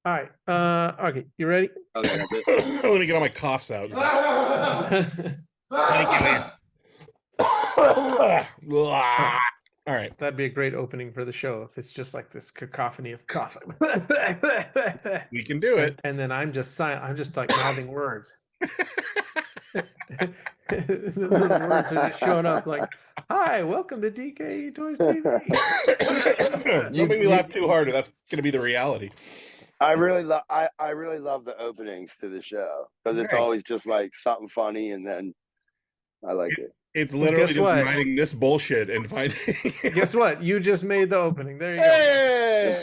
All right. Okay, you ready? Okay, that's it. Let me get all my coughs out. Thank you, Ian. All right. That'd be a great opening for the show if it's just like this cacophony of cough. We can do it. And then I'm just silent. I'm just like mouthing words. The words are just showing up like, "Hi, welcome to DKE Toys TV." Don't make me laugh too hard, or that's going to be the reality. I really love the openings to the show because it's always just like something funny, and then I like it. It's literally just writing this bullshit and finding. Guess what? You just made the opening. There you go. Hey!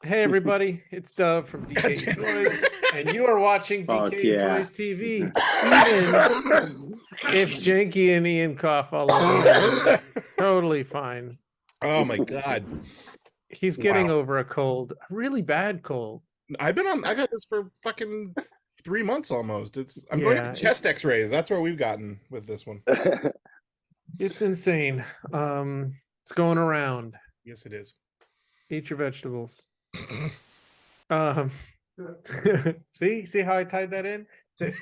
Hey everybody, it's Dove from DKE Toys, and you are watching DKE Toys TV. Even if Janky and Ian cough all over, it's totally fine. Oh my god, he's getting over a cold, a really bad cold. I've had this for fucking 3 months almost. I'm going to chest X-rays. That's where we've gotten with this one. It's insane. It's going around. Yes, it is. Eat your vegetables. See how I tied that in?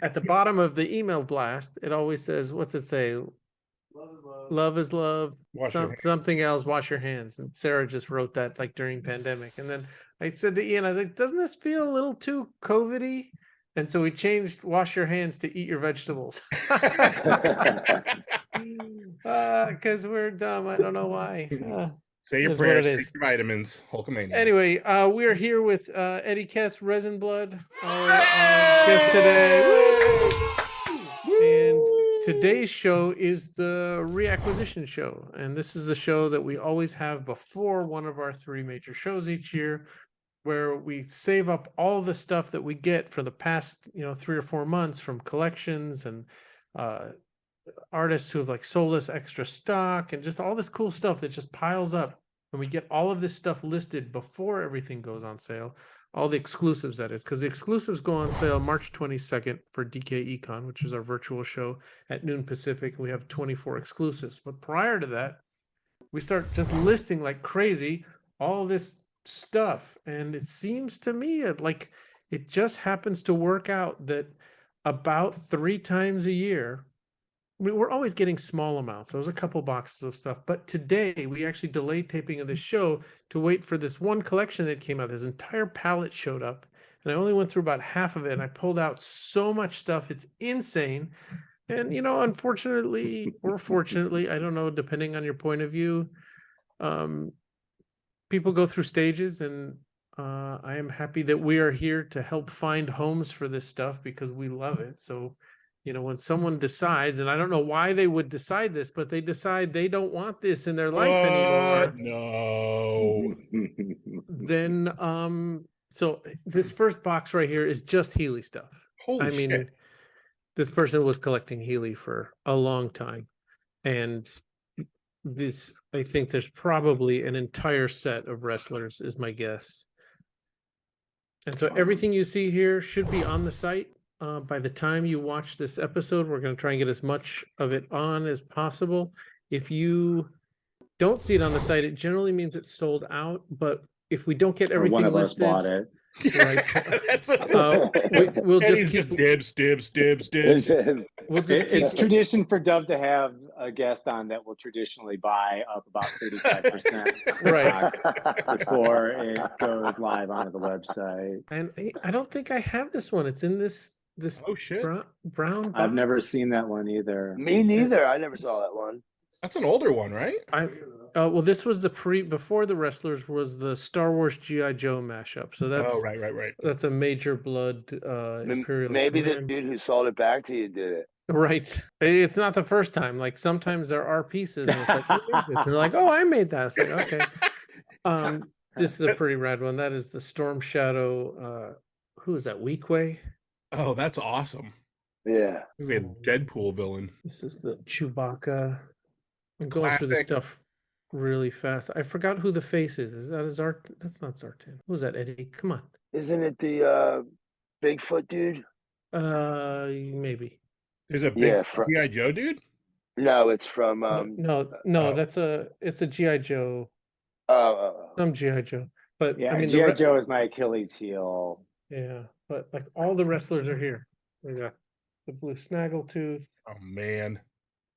At the bottom of the email blast, it always says, what's it say? Love is love. Something else, wash your hands. And Sarah just wrote that like during pandemic. And then I said to Ian, I was like, doesn't this feel a little too COVID-y? And so we changed wash your hands to eat your vegetables. Because we're dumb. I don't know why. Say your prayers, take your vitamins, Hulkamania. Anyway, we are here with Eddie Kes, Ressinblood, our guest today. And today's show is the Reacquisition show. And this is the show that we always have before one of our 3 major shows each year, where we save up all the stuff that we get for the past, 3 or 4 months from collections and artists who have like sold us extra stock and just all this cool stuff that just piles up, and we get all of this stuff listed before everything goes on sale, all the exclusives, that is, because the exclusives go on sale March 22nd for DKE Con, which is our virtual show at noon Pacific, and we have 24 exclusives. But prior to that, we start just listing like crazy all this stuff, and it seems to me like it just happens to work out that about 3 times a year, we're always getting small amounts. There was a couple boxes of stuff, but today we actually delayed taping of this show to wait for this one collection that came out. This entire palette showed up, and I only went through about half of it, and I pulled out so much stuff. It's insane. And, unfortunately, or fortunately, I don't know, depending on your point of view, people go through stages, and I am happy that we are here to help find homes for this stuff because we love it. So, when someone decides, and I don't know why they would decide this, but they decide they don't want this in their life anymore. No. Then, so this first box right here is just Healey stuff. Holy shit. Mean, this person was collecting Healey for a long time. And this, I think there's probably an entire set of wrestlers is my guess. And so everything you see here should be on the site. By the time you watch this episode, we're going to try and get as much of it on as possible. If you don't see it on the site, it generally means it's sold out. But if we don't get everything listed, one of us bought it. Right. We'll just keep dibs. We'll just it's tradition for Dove to have a guest on that will traditionally buy up about 35% right before it goes live onto the website. And I don't think I have this one. It's in this brown box. I've never seen that one either. Me neither. I never saw that one. That's an older one, right? Well, this was before the Wrestlers was the Star Wars G.I. Joe mashup. So that's right. That's a major blood Imperial. Maybe the dude who sold it back to you did it. Right. It's not the first time. Like sometimes there are pieces and it's like, and they're like, oh, I made that. It's like, okay. This is a pretty rad one. That is the Storm Shadow. Who is that? Weequay? Oh, that's awesome. Yeah. He's a Deadpool villain. This is the Chewbacca. I'm going through this stuff really fast. I forgot who the face is. Is that a Zart? That's not Zartan. Who's that, Eddie? Come on. Isn't it the Bigfoot dude? Maybe. There's a Yeah, big G.I. Joe dude? No, it's from No, it's a GI Joe. Some GI Joe, but Yeah, I mean G.I. Joe is my Achilles heel. yeah, but like all the wrestlers are here. We got the blue snaggletooth. Oh man,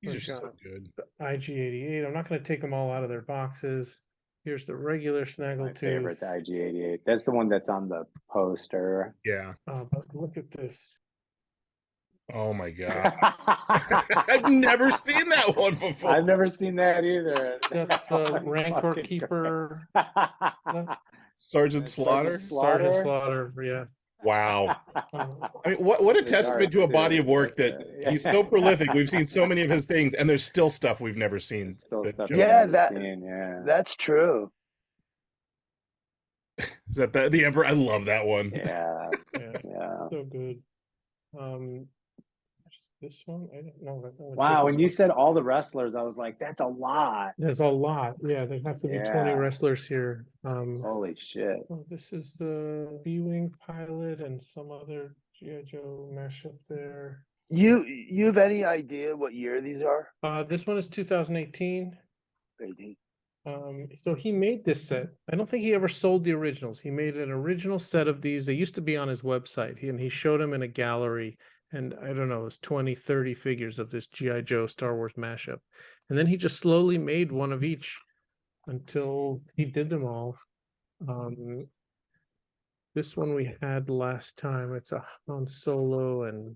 these We are so got good. the IG-88. I'm not going to take them all out of their boxes. Here's the regular My snaggletooth. favorite, the IG-88. That's the one that's on the poster. Yeah. But look at this. Oh my god. I've never seen that one before. I've never seen that either. That's Rancor Keeper. Sergeant Slaughter. Sergeant Slaughter. Yeah. Wow. I mean, what a testament to a body of work that he's so prolific. We've seen so many of his things, and there's still stuff we've never seen. Yeah, yeah, that's true. Is that the Emperor? I love that one. Yeah, So good. This one, I don't know. Wow, when you said all the wrestlers, I was like, that's a lot. There's a lot. Yeah, there have to be 20 wrestlers here. Holy shit. Oh, this is the B-Wing pilot and some other G.I. Joe mashup there. You have any idea what year these are? This one is 2018. 18. So he made this set. I don't think he ever sold the originals. He made an original set of these. They used to be on his website, and he showed them in a gallery. And I don't know, it was 20, 30 figures of this G.I. Joe Star Wars mashup. And then he just slowly made one of each until he did them all. This one we had last time. It's a Han Solo and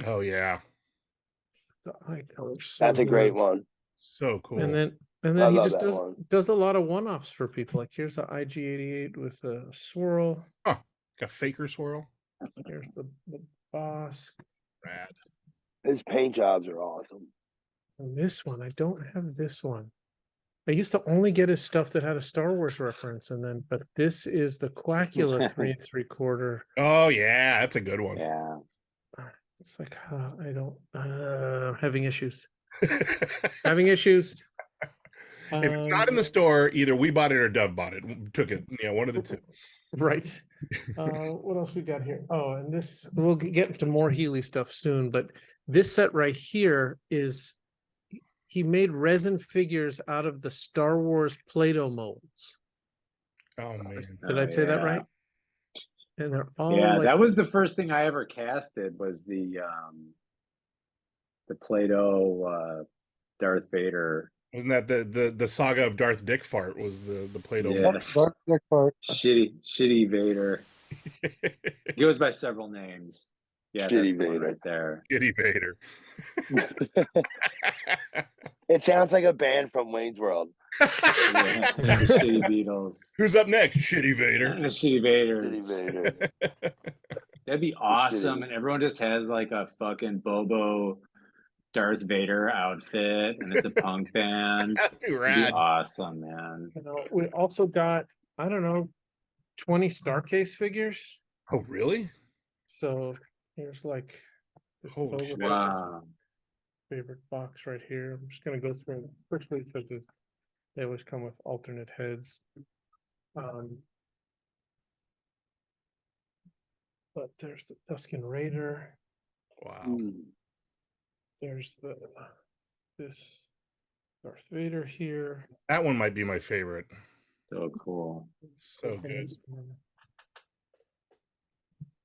oh yeah, the eye color. That's a great one. So cool. And then he just does a lot of one-offs for people. Like here's the IG-88 with a swirl. Oh, like a faker swirl. Here's the boss. Rad. His paint jobs are awesome. And this one, I don't have this one. I used to only get his stuff that had a Star Wars reference, but this is the Quackula 3 3/4. Oh yeah, that's a good one. Yeah. It's like I don't I'm having issues. Having issues. If it's not in the store, either we bought it or Dove bought it. Took it, one of the two. Right. What else we got here? Oh, and this we'll get to more Healey stuff soon, but this set right here is he made resin figures out of the Star Wars Play-Doh molds. Oh man. Did I say that right? And they're all that was the first thing I ever casted was the Play-Doh Darth Vader. Wasn't that the saga of Darth Dick Fart was the Play-Doh? Yes. Darth Dick Fart. Shitty Vader. He goes by several names. Yeah, Shitty that's the one Vader. right there. Shitty Vader. It sounds like a band from Wayne's World. The Shitty Beatles. Who's up next? Shitty Vader. The Shitty Vaders. Shitty Vader. That'd be awesome. And everyone just has like a fucking Bobo Darth Vader outfit and it's a punk band. That'd be It'd rad. be awesome, man. We also got, I don't know, 20 Starcase figures. Oh really? So here's like this Holy Boba shit. Fett's Wow. favorite box right here. I'm just gonna go through them quickly because they always come with alternate heads. But there's the Tusken Raider. Wow. There's this Darth Vader here. That one might be my favorite. So cool. So good.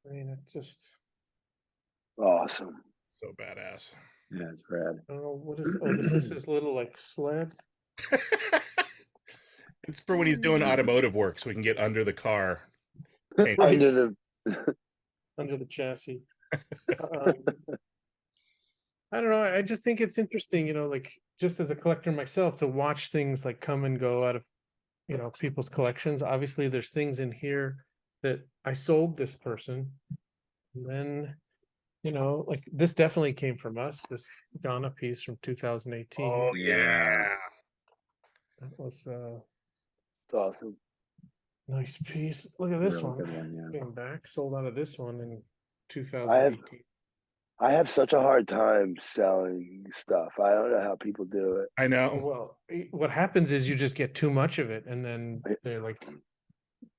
I mean, it's just Awesome. So badass. Yeah, it's rad. I don't know what is. Oh, this is his little like sled. It's for when he's doing automotive work, so we can get under the car. Paint Right. Under the chassis. I don't know. I just think it's interesting, like just as a collector myself, to watch things like come and go out of, people's collections. Obviously, there's things in here that I sold this person. And then, like this definitely came from us, this Ghana piece from 2018. Oh yeah. That was It's awesome. nice piece. Look at this Really one. good one, yeah. Came back, sold out of this one in 2018. I have such a hard time selling stuff. I don't know how people do it. I know. Well, what happens is you just get too much of it, and then they're like,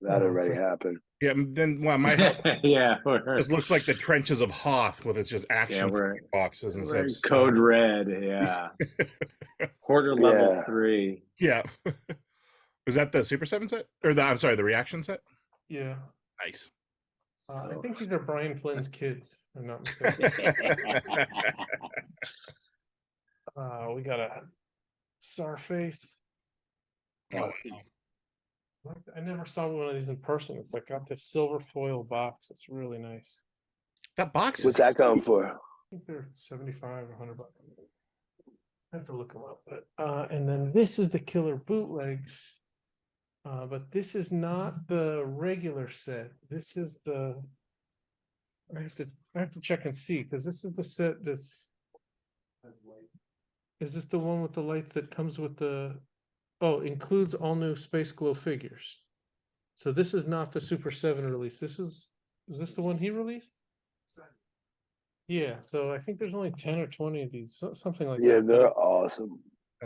That it's already like- happened. Yeah, then well, my house Yeah, just looks like the trenches of Hoth with its just action we're- boxes instead we're of stuff. code red. Yeah, quarter level 3. Yeah. Was that the Super 7 set? Or I'm sorry, the reaction set? yeah. Nice. I think these are Brian Flynn's kids. If I'm not mistaken. We got a Starface. Oh, I never saw one of these in person. It's like got this silver foil box. It's really nice. that box What's is that going for? I think they're 75 or 100 bucks. I have to look them up. But and then this is the killer bootlegs. But this is not the regular set. This is the I have to check and see, because this is the set that's is this the one with the lights that comes with the includes all new Space Glow figures. So this is not the Super 7 release. Is this the one he released? Yeah, so I think there's only 10 or 20 of these, something like Yeah, that. they're awesome.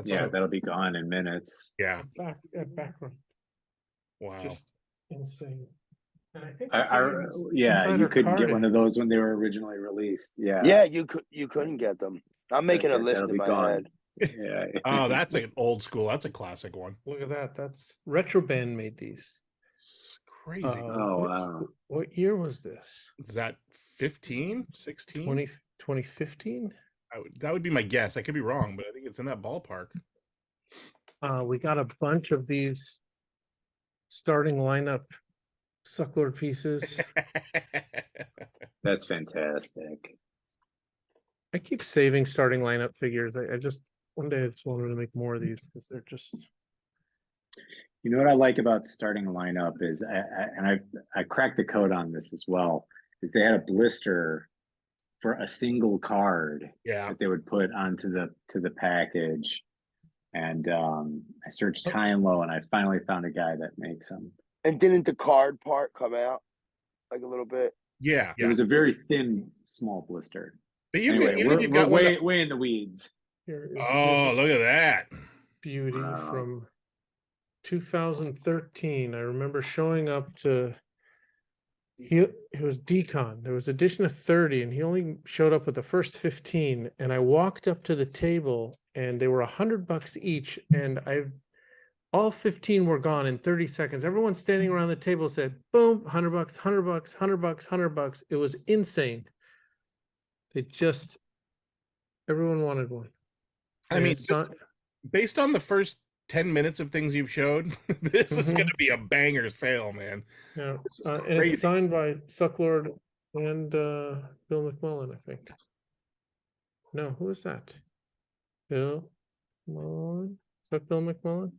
Yeah, that'll be gone in minutes. yeah. Background, Wow. just insane. And I think Yeah, inside you are couldn't get one carded. of those when they were originally released. Yeah, Yeah, you couldn't get them. I'm making a That'll list be in my gone. head. Yeah. Oh, that's an old school. That's a classic one. Look at that. That's Retro Band made these. It's crazy. Oh, wow. What year was this? Is that 15, 16? 2015? That would be my guess. I could be wrong, but I think it's in that ballpark. We got a bunch of these starting lineup Sucklord pieces. That's fantastic. I keep saving starting lineup figures. I just one day I just wanted to make more of these because they're just You know what I like about starting a lineup is, I cracked the code on this as well, is they had a blister for a single card Yeah. that they would put onto the package. And I searched high and low, and I finally found a guy that makes them. And didn't the card part come out like a little bit? Yeah. It was a very thin, small blister. But you Anyway, can, even if we're, you've got we're one way, that, way in the weeds. here is oh, look at that. beauty Wow. from 2013. I remember showing up to it was Decon. There was edition of 30, and he only showed up with the first 15. And I walked up to the table, and they were $100 each, and all 15 were gone in 30 seconds. Everyone standing around the table said, boom, $100, $100, $100, $100. It was insane. Everyone wanted one. I mean, it's not, based on the first 10 minutes of things you've showed, this is Mhm. going to be a banger sale, man. yeah, This is and crazy. it's signed by Sucklord and Bill McMullen, I think. No, who is that? Bill McMullen? Is that Bill McMullen?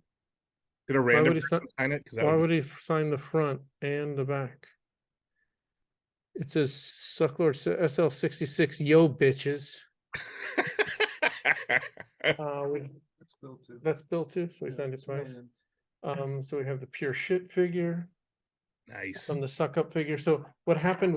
Did a random would he person sign- sign it? 'Cause that Why would would he sign the front and the back? It says Sucklord SL66, yo bitches. That's Bill too, so he signed it twice. So we have the pure shit figure Nice. from the suck up figure. So what happened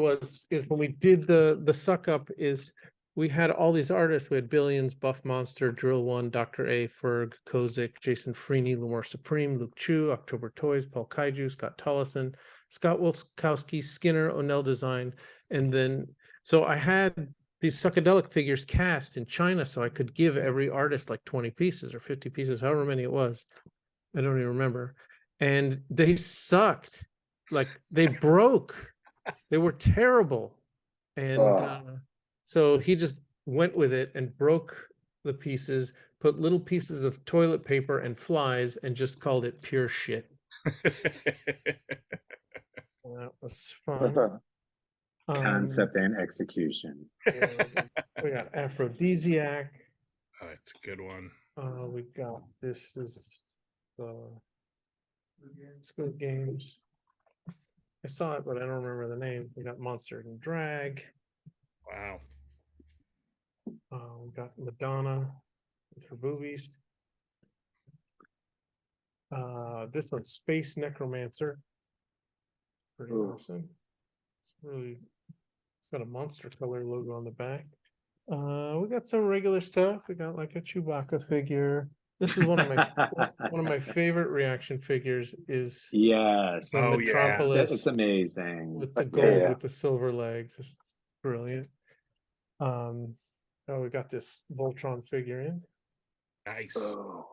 is when we did the suck up is we had all these artists. We had Billions, Buff Monster, Drill One, Dr. A, Ferg, Kozik, Jason Freeney, Lumore Supreme, Luke Chu, October Toys, Paul Kaiju, Scott Tollison, Scott Wilkowski, Skinner, Onell Design, and then so I had these psychedelic figures cast in China, so I could give every artist like 20 pieces or 50 pieces, however many it was. I don't even remember. And they sucked. Like they broke. They were terrible. And so he just went with it and broke the pieces, put little pieces of toilet paper and flies, and just called it pure shit. That was fun. Concept and execution. We got Aphrodisiac. Oh, it's a good one. We got this is Squid Games. I saw it, but I don't remember the name. We got Monster and Drag. Wow. We got Madonna with her boobies. This one's Space Necromancer. Pretty awesome. It's got a monster color logo on the back. We got some regular stuff. We got like a Chewbacca figure. This is one of my favorite reaction figures is Yes. the Oh, yeah. Metropolis It's amazing. with the Yeah, gold yeah. with the silver leg. Just brilliant. Oh, we got this Voltron figure in. Nice. Oh,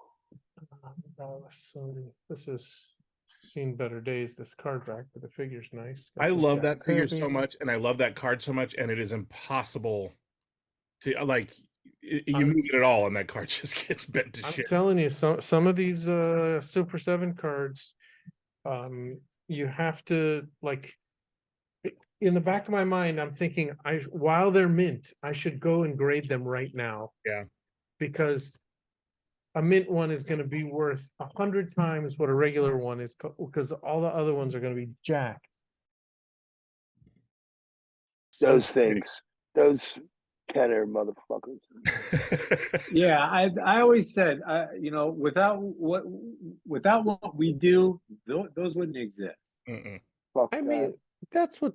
So this is seen better days. This card back, but the figure's nice. Got I this love Jack that figure so Kirby. much, and I love that card so much, and it is impossible to you I'm- move it at all, and that card just gets bent to I'm shit. telling you, some of these Super 7 cards, you have to like in the back of my mind, I'm thinking while they're mint, I should go and grade them right now. Yeah. Because a mint one is going to be worth 100 times what a regular one is because all the other ones are going to be jacked. those things, those Kenner motherfuckers. Yeah, I always said, without what we do, those wouldn't exist. Mm-mm. Fuck I that. mean, that's what.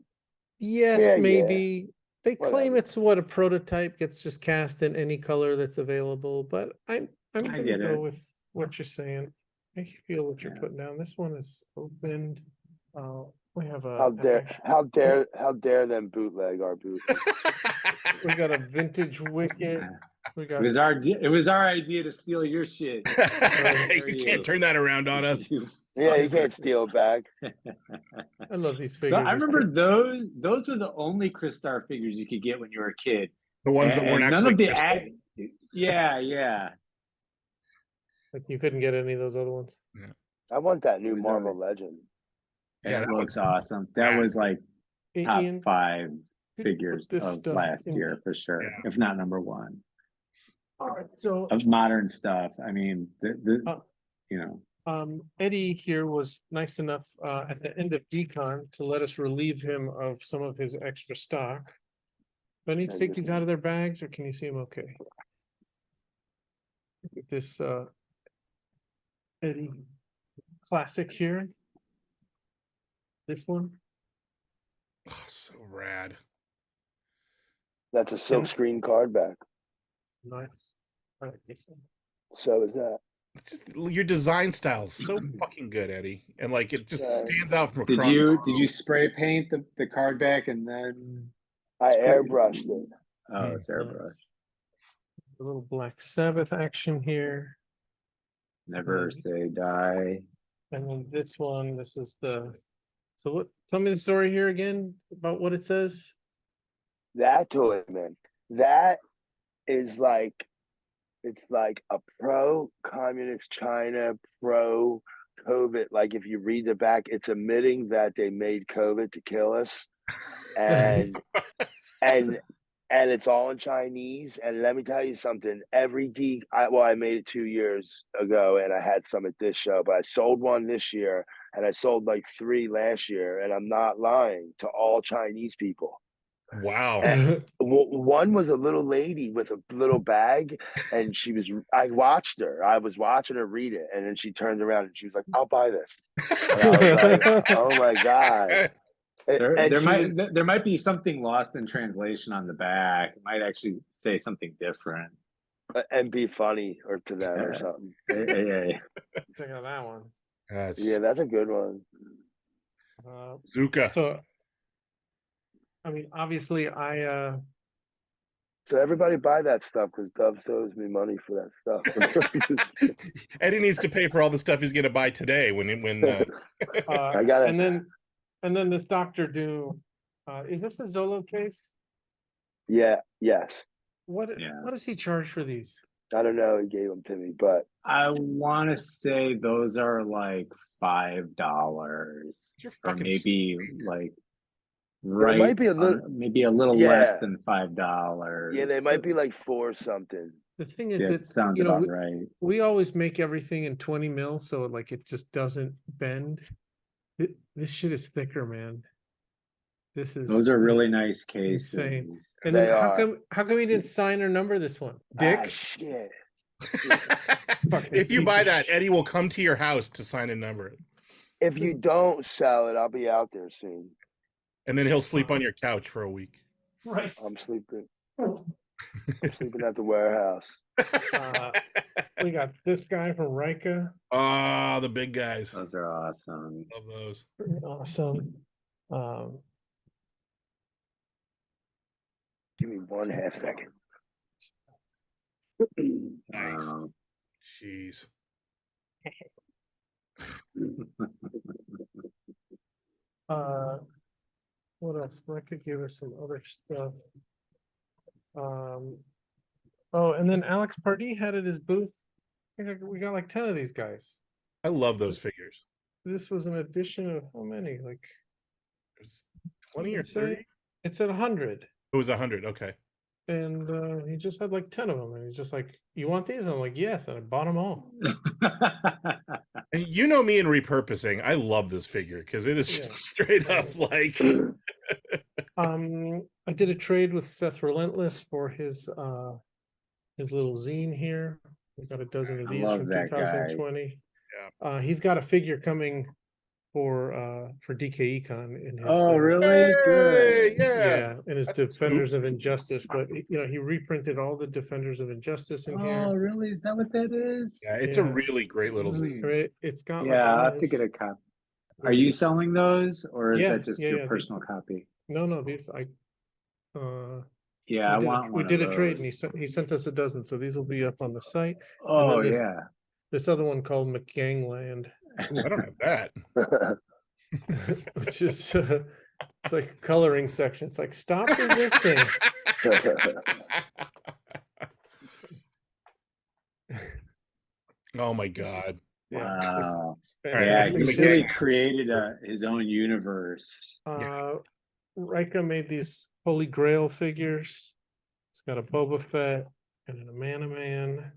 Yes, Yeah, yeah. maybe they claim Whatever. it's what a prototype gets just cast in any color that's available, but I'm I gonna get go it. with what you're saying. I feel what you're Yeah. putting down. This one is opened. We have a How an dare, act- how dare them bootleg our boot? we got a vintage wicket. We It got was our idea to steal your shit. You can't turn that around on us. Yeah, you can't steal it back. I love these No, figures. I remember those were the only Crystar figures you could get when you were a kid. The ones that weren't And actually none of the crystal. yeah. like you couldn't get any of those other ones. I want that new It was Marvel alright. Legend. Yeah, That that looks looks awesome. That rad. was like top Ian, 5 could you put figures this of stuff last in- year for sure, Yeah. if not number 1 All right, so of modern stuff. I mean, Eddie here was nice enough at the end of decon to let us relieve him of some of his extra stock. Do I need to Yeah, take good these to out of their bags or can you see them okay? Look at this Eddie classic here. This one. Oh, so rad. That's a silk screen card back. Nice. I like this one. So is that. It's just, your design style's so fucking good, Eddie, and like it just Yeah. stands out from did across. you spray paint the card back and then I Spray- airbrushed it. it's airbrush? Nice. A little Black Sabbath action here. Never say die. And then this one, this is so what, tell me the story here again about what it says. That toy, man. That is like, it's like a pro-communist China, pro-COVID. Like if you read the back, it's admitting that they made COVID to kill us, and and it's all in Chinese. And let me tell you something. I made it 2 years ago, and I had some at this show, but I sold one this year, and I sold like 3 last year, and I'm not lying, to all Chinese people. Wow. One was a little lady with a little bag, and I was watching her read it, and then she turned around and she was like, "I'll buy this." And I was like, "Oh my God." There might be something lost in translation on the back. It might actually say something different. And be funny or to them or something. Hey. Check out that one. Yeah, that's a good one. Zuka. So, I mean, obviously, So everybody buy that stuff because Dove owes me money for that stuff. Eddie needs to pay for all the stuff he's gonna buy today when I got it. and then this Dr. Doom. Is this a Zolo case? Yeah, yes. What Yeah. does he charge for these? I don't know. He gave them to me, but I want to say those are like $5, You're or fucking maybe sweet. like it might be a little, maybe a little less than $5. yeah, they might be like 4 something. The thing is Yeah, that it sounds you know about right. we always make everything in 20 mil, so like it just doesn't bend. This shit is thicker, man. Those are really nice cases. insane. And then They are. how come he didn't sign or number this one, Dick? Ah, shit. If you piece buy of that, shit. Eddie will come to your house to sign and number it, If you don't sell it, I'll be out there soon. and then he'll sleep on your couch for a week. Right. I'm sleeping. I'm sleeping at the warehouse. We got this guy from Rika. Ah, the big guys. Those are awesome. Love those. Pretty awesome. Give me 1/2 second. Nice. Wow. Jeez. What else? Rika gave us some other stuff. Oh, and then Alex Pardee had at his booth. We got like 10 of these guys. I love those figures. This was an edition of how many? Like It was 20 or 30? It's at 100. It was 100. Okay. And he just had like 10 of them. And he's just like, you want these? I'm like, yes. And I bought them all. And you know me in repurposing. I love this figure because it is just straight up like. I did a trade with Seth Relentless for his little zine here. We've got a dozen of I these love from that guy. 2020. He's got a figure coming for DKE Con in his really? Good. Yeah. in his That's a Defenders of Injustice, but he reprinted all the Defenders of Injustice in here. Oh, really? Is that what that is? Yeah, it's a Yeah. really great little zine. Right? It's got Yeah, I'll like have to get a copy. Are you selling those, or is Yeah, that just yeah, your yeah. personal copy? No, these Yeah, I want we one did of a trade and those. he sent us a dozen, so these will be up on the site. Oh, this- yeah. This other one called McGangland, Ooh, I don't have that. which is it's like a coloring section. It's like stop resisting. Oh my God. Yeah, Wow. Yeah, fantastic he shit. really created his own universe. Rika made these Holy Grail figures. It's got a Boba Fett and a Man.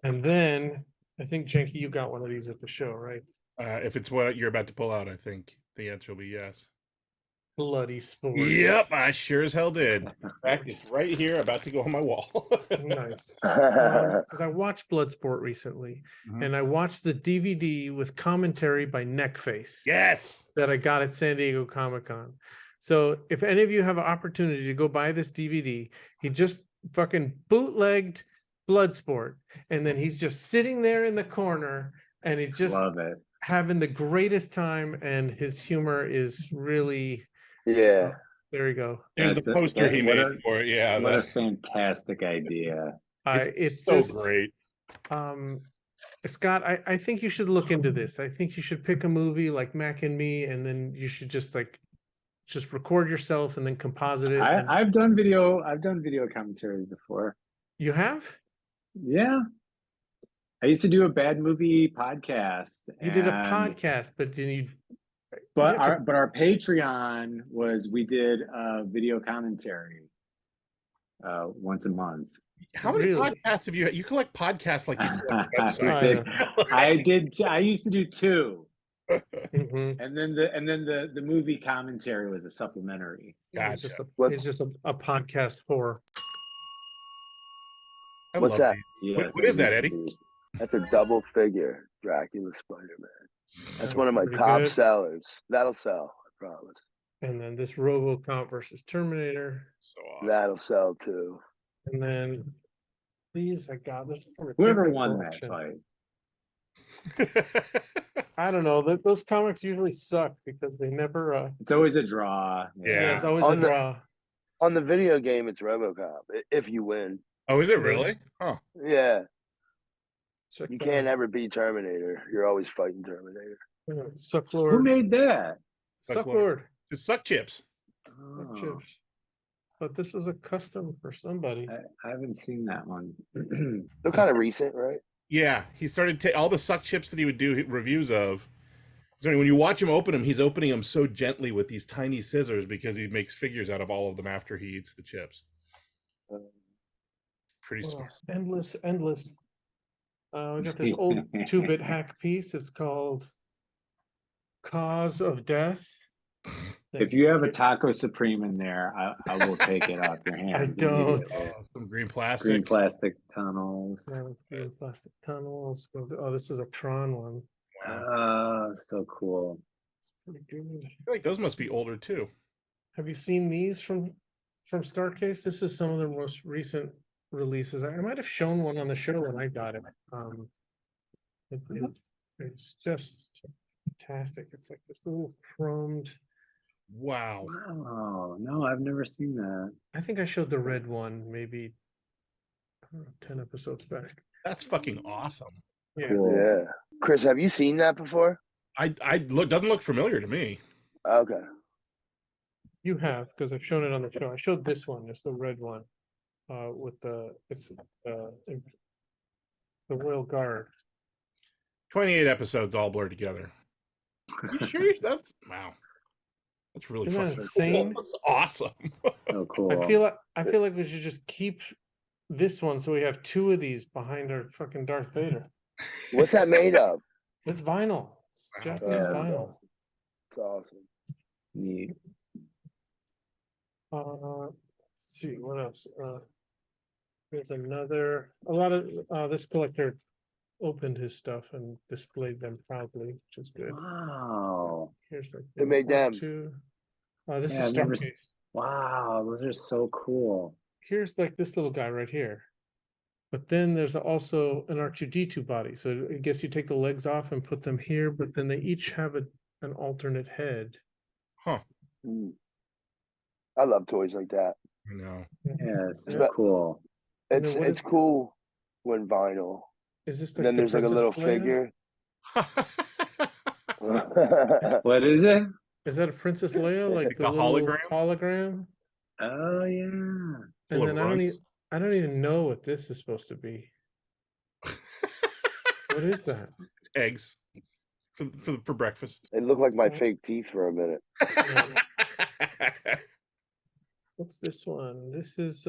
And then I think Jenky, you got one of these at the show, right? If it's what you're about to pull out, I think the answer will be yes. Bloody Sports. Yep, I sure as hell did. In fact, it's right here, about to go on my wall. Nice. Because I watched Bloodsport recently, Mhm. and I watched the DVD with commentary by Neckface. Yes. That I got at San Diego Comic-Con. So if any of you have an opportunity to go buy this DVD, he just fucking bootlegged Bloodsport, and then he's just sitting there in the corner, and he's just Love it. having the greatest time, and his humor is really Yeah. there you go. There's the poster he what made a- for it. Yeah. What a that- fantastic idea. It's so just great. Scott, I think you should look into this. I think you should pick a movie like Mac and Me, and then you should just record yourself and then composite it. I've done video commentaries before. You have? Yeah. I used to do a bad movie podcast. You did a and- podcast, but did you? But you have our Patreon was we did a video commentary once a month. How many Really? podcasts have you had? You collect podcasts like you collect I websites. I used to do 2. Mhm. And then the movie commentary was a supplementary. Gotcha. It's just a podcast for. I What's love that? these. Yes, What is it that, used Eddie? to be. That's a double figure Dracula Spider-Man. That's one of my pretty top good. sellers. That'll sell, I promise. And then this RoboCop versus Terminator. So awesome. That'll sell too. And then these I got this from a Whoever different won collection. that fight. I don't know. Those comics usually suck because they never. It's always a draw. Yeah. It's always a On the- draw. On the video game, it's RoboCop. If you win, Oh, is it really? Huh. yeah, Check you that can't out. ever beat Terminator. You're always fighting Terminator. Sucklord. Who made that? Sucklord? It's Suck Chips. Oh, Chips. But this is a custom for somebody. I haven't seen that one. They're kind of recent, right? Yeah, he started all the Suck Chips that he would do reviews of. So when you watch him open them, he's opening them so gently with these tiny scissors because he makes figures out of all of them after he eats the chips. Pretty Oh, smart. endless. We got this old 2-bit hack piece. It's called Cause of Death. If you have a Taco Supreme in there, I will take it off your hands. don't. immediately. Some green plastic. Green plastic tunnels. Green plastic tunnels. Oh, this is a Tron one. So cool. It's pretty good. I feel like those must be older too. Have you seen these from from Starcase. This is some of their most recent releases. I might have shown one on the show when I got it. It's just fantastic. It's like this little chromed. Wow. Oh no, I've never seen that. I think I showed the red one maybe I don't know, 10 episodes back. That's fucking awesome. Yeah. Cool. Yeah. Chris, have you seen that before? I look doesn't look familiar to me. Okay. You have, because I've shown it on the show. I showed this one, it's the red one. With the Royal Guard. 28 episodes all blurred together. You sure? That's wow. That's really Isn't that fucking insane? cool. That's awesome. Oh, cool. I feel like we should just keep this one so we have two of these behind our fucking Darth Vader. What's that made of? It's vinyl. It's Wow. Japanese Yeah, that's vinyl. awesome. It's awesome. Neat. Let's see what else. There's a lot of this collector opened his stuff and displayed them proudly, which is good. Wow. Here's like Who made them? This Yeah, is I've never Starcase. Wow, those are so cool. Here's like this little guy right here. But then there's also an R2D2 body. So I guess you take the legs off and put them here, but then they each have an alternate head. Huh. Mm. I love toys like that. I know. Yeah, it's so Yeah. cool. And It's then what it's is- cool when vinyl. Is this And like then the there's like a little Princess Leia? figure. What is it? Is that a Princess Leia? Like Like the a little hologram? hologram? Oh yeah. And Full then of runts. I don't even know what this is supposed to be. What is that? Eggs for breakfast. It looked like my fake teeth for a minute. What's this one? This is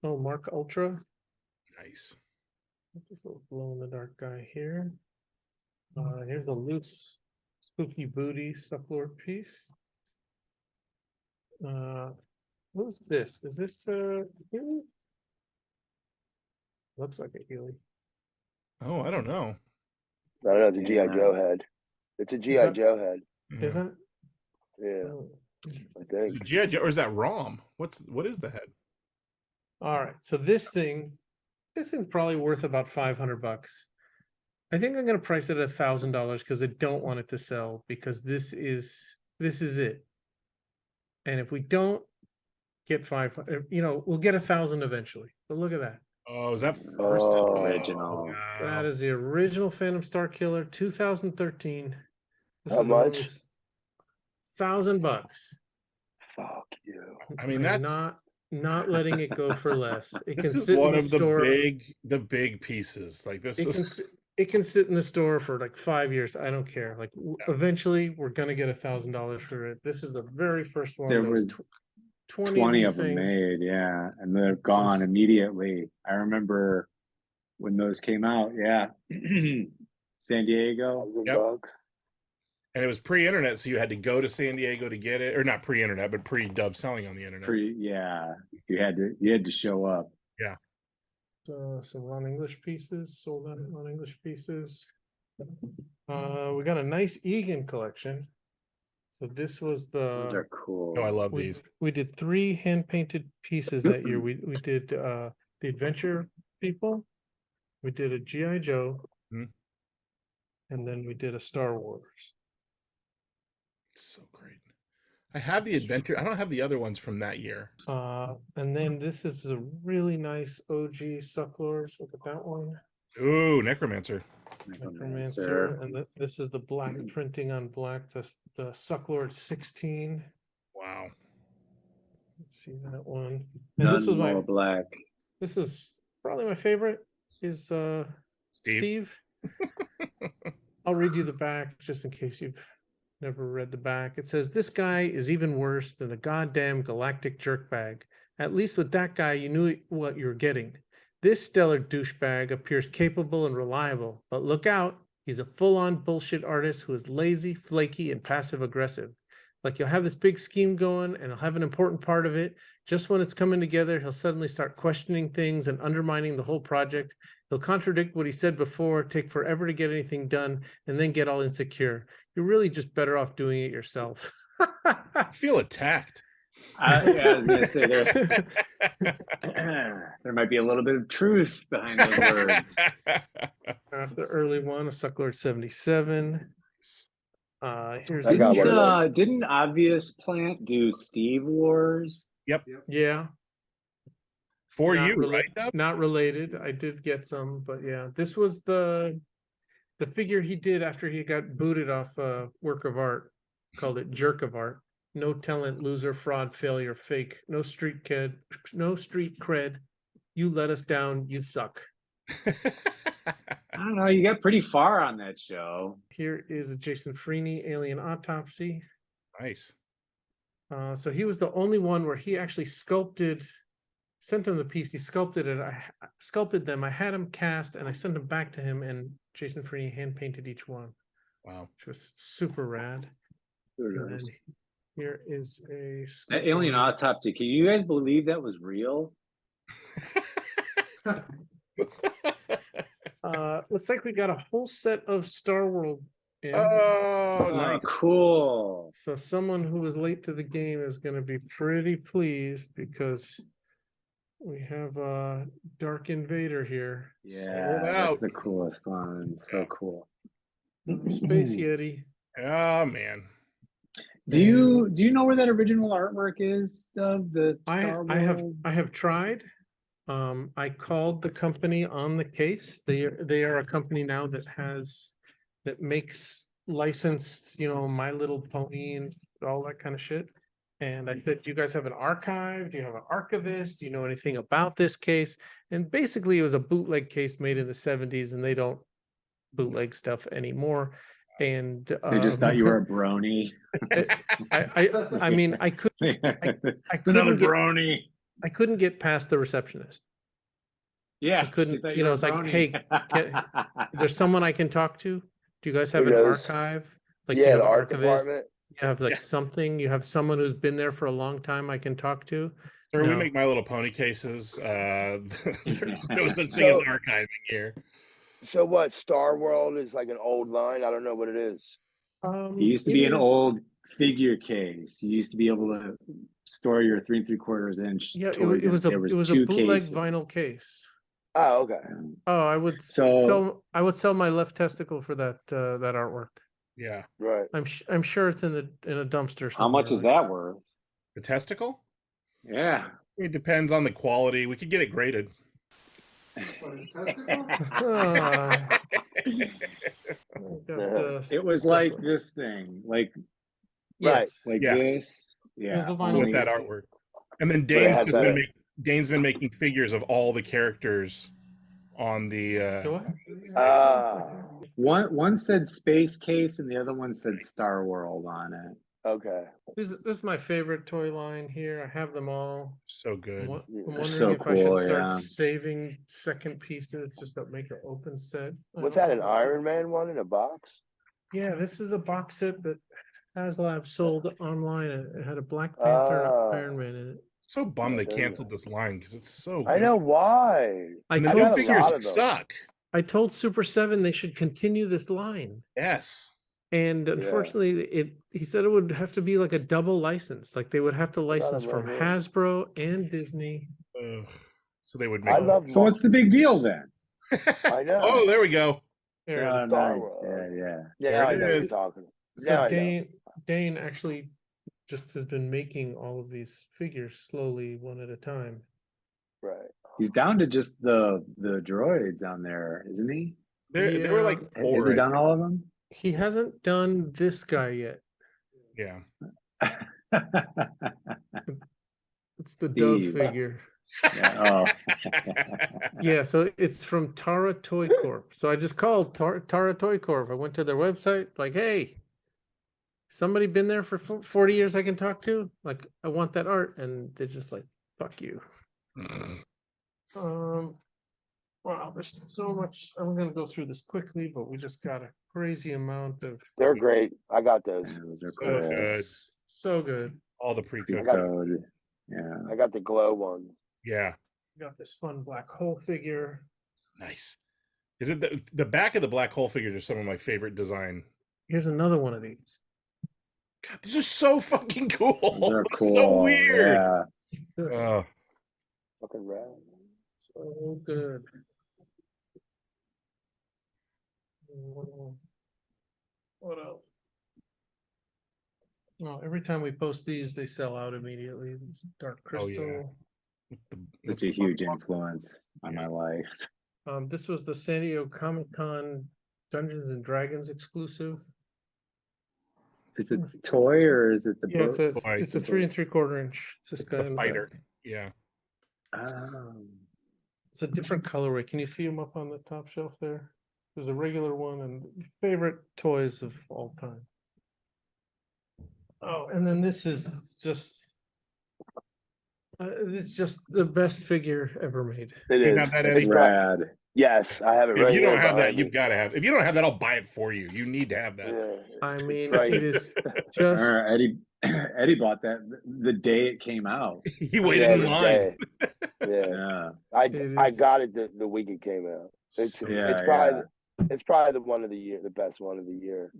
Mark Ultra. Nice. This little glow in the dark guy here. Here's a loose spooky booty Sucklord piece. What is this? Is this Healey? Looks like a Healey. Oh, I don't know. I don't know, it's a G.I. Yeah. Joe head. It's a G.I. that- Joe head. Is Yeah. that? Yeah, Oh. I think. G.I. Joe, or is that ROM? What is the head? All right. So this thing's probably worth about $500. I think I'm gonna price it at $1,000 because I don't want it to sell because this is it. And if we don't get 500, we'll get 1,000 eventually. But look at that. Oh, is that first Oh. Original. wow. That is the original Phantom Star Killer, 2013. This How is the one much? with $1,000. Fuck you. I mean, I'm that's not letting it go for less. It can this is sit one in the of the store. big pieces. Like this It can is it can sit in the store for like 5 years. I don't care. Like eventually we're gonna get $1,000 for it. This is the very first one. There There was 20 of them things. made, yeah, and they're gone immediately. I remember when those came out, yeah. San Diego. Yep. $1,000. and it was pre-internet, so you had to go to San Diego to get it, or not pre-internet, but pre-dub selling on the internet. Yeah, you had to show up. Some Ron English pieces, sold out Ron English pieces. We got a nice Egan collection. So this was Those the are cool. Oh, I love we these. we did 3 hand painted pieces that year. We did the Adventure People, we did a G.I. Joe, Mhm. and then we did a Star Wars. So great. I have the adventure. I don't have the other ones from that year. And then this is a really nice OG Sucklord. Look at that one. Ooh, Necromancer. Necromancer, and this is the black printing on black. The Sucklord 16. Wow. Let's see that one. And None this was more black. This is probably my favorite. Is Steve. I'll read you the back just in case you've never read the back. It says, "This guy is even worse than the goddamn galactic jerkbag. At least with that guy, you knew what you were getting. This stellar douchebag appears capable and reliable, but look out, he's a full-on bullshit artist who is lazy, flaky, and passive-aggressive. Like you'll have this big scheme going and he'll have an important part of it. Just when it's coming together, he'll suddenly start questioning things and undermining the whole project. He'll contradict what he said before, take forever to get anything done, and then get all insecure. You're really just better off doing it yourself." I feel attacked. Yeah, I was gonna say there there might be a little bit of truth behind those words. The early one, a Sucklord 77. Here's I the got one of Jerk. them. Didn't Obvious Plant do Steve Wars? Yep. Yeah. For Not you, rela- right? Dub? Not related. I did get some, but yeah, this was the figure he did after he got booted off Work of Art. Called it Jerk of Art. No talent, loser, fraud, failure, fake. No street cred. No street cred. You let us down. You suck. I don't know. You got pretty far on that show. Here is a Jason Freeney Alien Autopsy. Nice. So he was the only one where he actually sent him the piece. He sculpted it. I sculpted them. I had him cast, and I sent them back to him. And Jason Freeney hand painted each one, Wow. which was super rad. And then here is a That Alien Autopsy. Can you guys believe that was real? Looks like we got a whole set of Star World in. Oh, Oh, nice. cool. So someone who was late to the game is going to be pretty pleased because we have a Dark Invader here. Yeah, that's out. the coolest one. So cool. Space Yeti. Oh man. Do you know where that original artwork is of the Star I World? have tried. I called the company on the case. They are a company now that makes licensed, My Little Pony and all that kind of shit. And I said, do you guys have an archive? Do you have an archivist? Do you know anything about this case? And basically it was a bootleg case made in the 70s, and they don't bootleg stuff anymore. And They just thought you were a brony. I mean, I Another couldn't get brony. I couldn't get past the receptionist. Yeah, I couldn't, she thought you know, were it's a like, brony. hey, is there someone I can talk to? Do you guys have Who an knows? archive? Like, Yeah, you have the an art archivist? department. You have like something, you have someone who's been there for a long time I can talk to? Sir, we No. make My Little Pony cases. There's no such thing So- as archiving here. So what? Star World is like an old line. I don't know what it is. It used to It be an is- old figure case. You used to be able to store your 3 3/4 inch Yeah, toys it was a There bootleg cases. vinyl case. Oh, okay. Oh, I would So- sell my left testicle for that artwork. Yeah. Right. I'm sure it's in a dumpster. How much is somewhere, that worth? The testicle? Yeah. It depends on the quality. We could get it graded. Ah. It was like this thing, like Right. Yeah. this. Yeah. There's a vinyl With only- that artwork. And then it Dane's has just that- Dane's been making figures of all the characters on the One said space case and the other one said Star World on it. Okay. This is my favorite toy line here. I have them all. so I'm good. wondering so if I should cool, start yeah. saving second pieces just to make an open set. What's that? An Iron Man one in a box? Yeah, this is a box set that HasLab sold online. It had a Black Panther and Oh. an Iron Man in it. So bummed they Yeah, canceled this line because it's so good. I know why. I And the I new got a figures lot of them. suck. I told Super 7 they should continue this line. Yes. And unfortunately, he said it would have to be like a double license. Like they would have to got license them from right here. Hasbro and Disney. Ugh. So they would I make. love. So what's the big deal then? I know. Oh, there we go. There it Oh, is. Star nice. World. Yeah. Yeah, There I it know what is. you're talking. So Now I know. Dane actually just has been making all of these figures slowly, one at a time. Right. He's down to just the droids on there, isn't he? There were like Yeah. four. Has he I done all of them? He hasn't done this guy yet. Yeah. It's the Dove Steve. figure. Yeah, Yeah, so it's from Tara Toy Corp. So I just called Tara Toy Corp. I went to their website, like, hey, somebody been there for 40 years I can talk to? Like, I want that art. And they're just like, fuck you. Wow, there's so much. I'm going to go through this quickly, but we just got a crazy amount of. They're great. I got those. those are So cool. good. So good. All the pre-cooked. Code. Yeah. I got the glow ones. Yeah. Got this fun black hole figure. Nice. Is it the back of the black hole figures are some of my favorite design? Here's another one of these. God, these are so fucking cool. They're They're cool. so weird. Yeah. Yes. Fucking rad. So good. What else? Well, every time we post these, they sell out immediately. It's dark Oh, yeah. crystal. It's a huge influence on my life. This was the San Diego Comic-Con Dungeons and Dragons exclusive. Is it toy or is it the Yeah, book? it's a 3 3/4 inch. It's this guy The in the back. fighter. Yeah. It's a different colorway. Can you see them up on the top shelf there? There's a regular one and favorite toys of all time. Oh, and then this is just the best figure ever made. It You is. have that, It's Eddie? Rad. Yes, I have it If right you here don't have that, behind you've me. got to have. If you don't have that, I'll buy it for you. You need to have that. Yeah. I mean, Right. it is just Eddie bought that the day it came out. He waited Yeah, in the line. day. Yeah, Yeah. I is- got it the week it came out. It's Yeah, probably the one of the year, the best one of the year.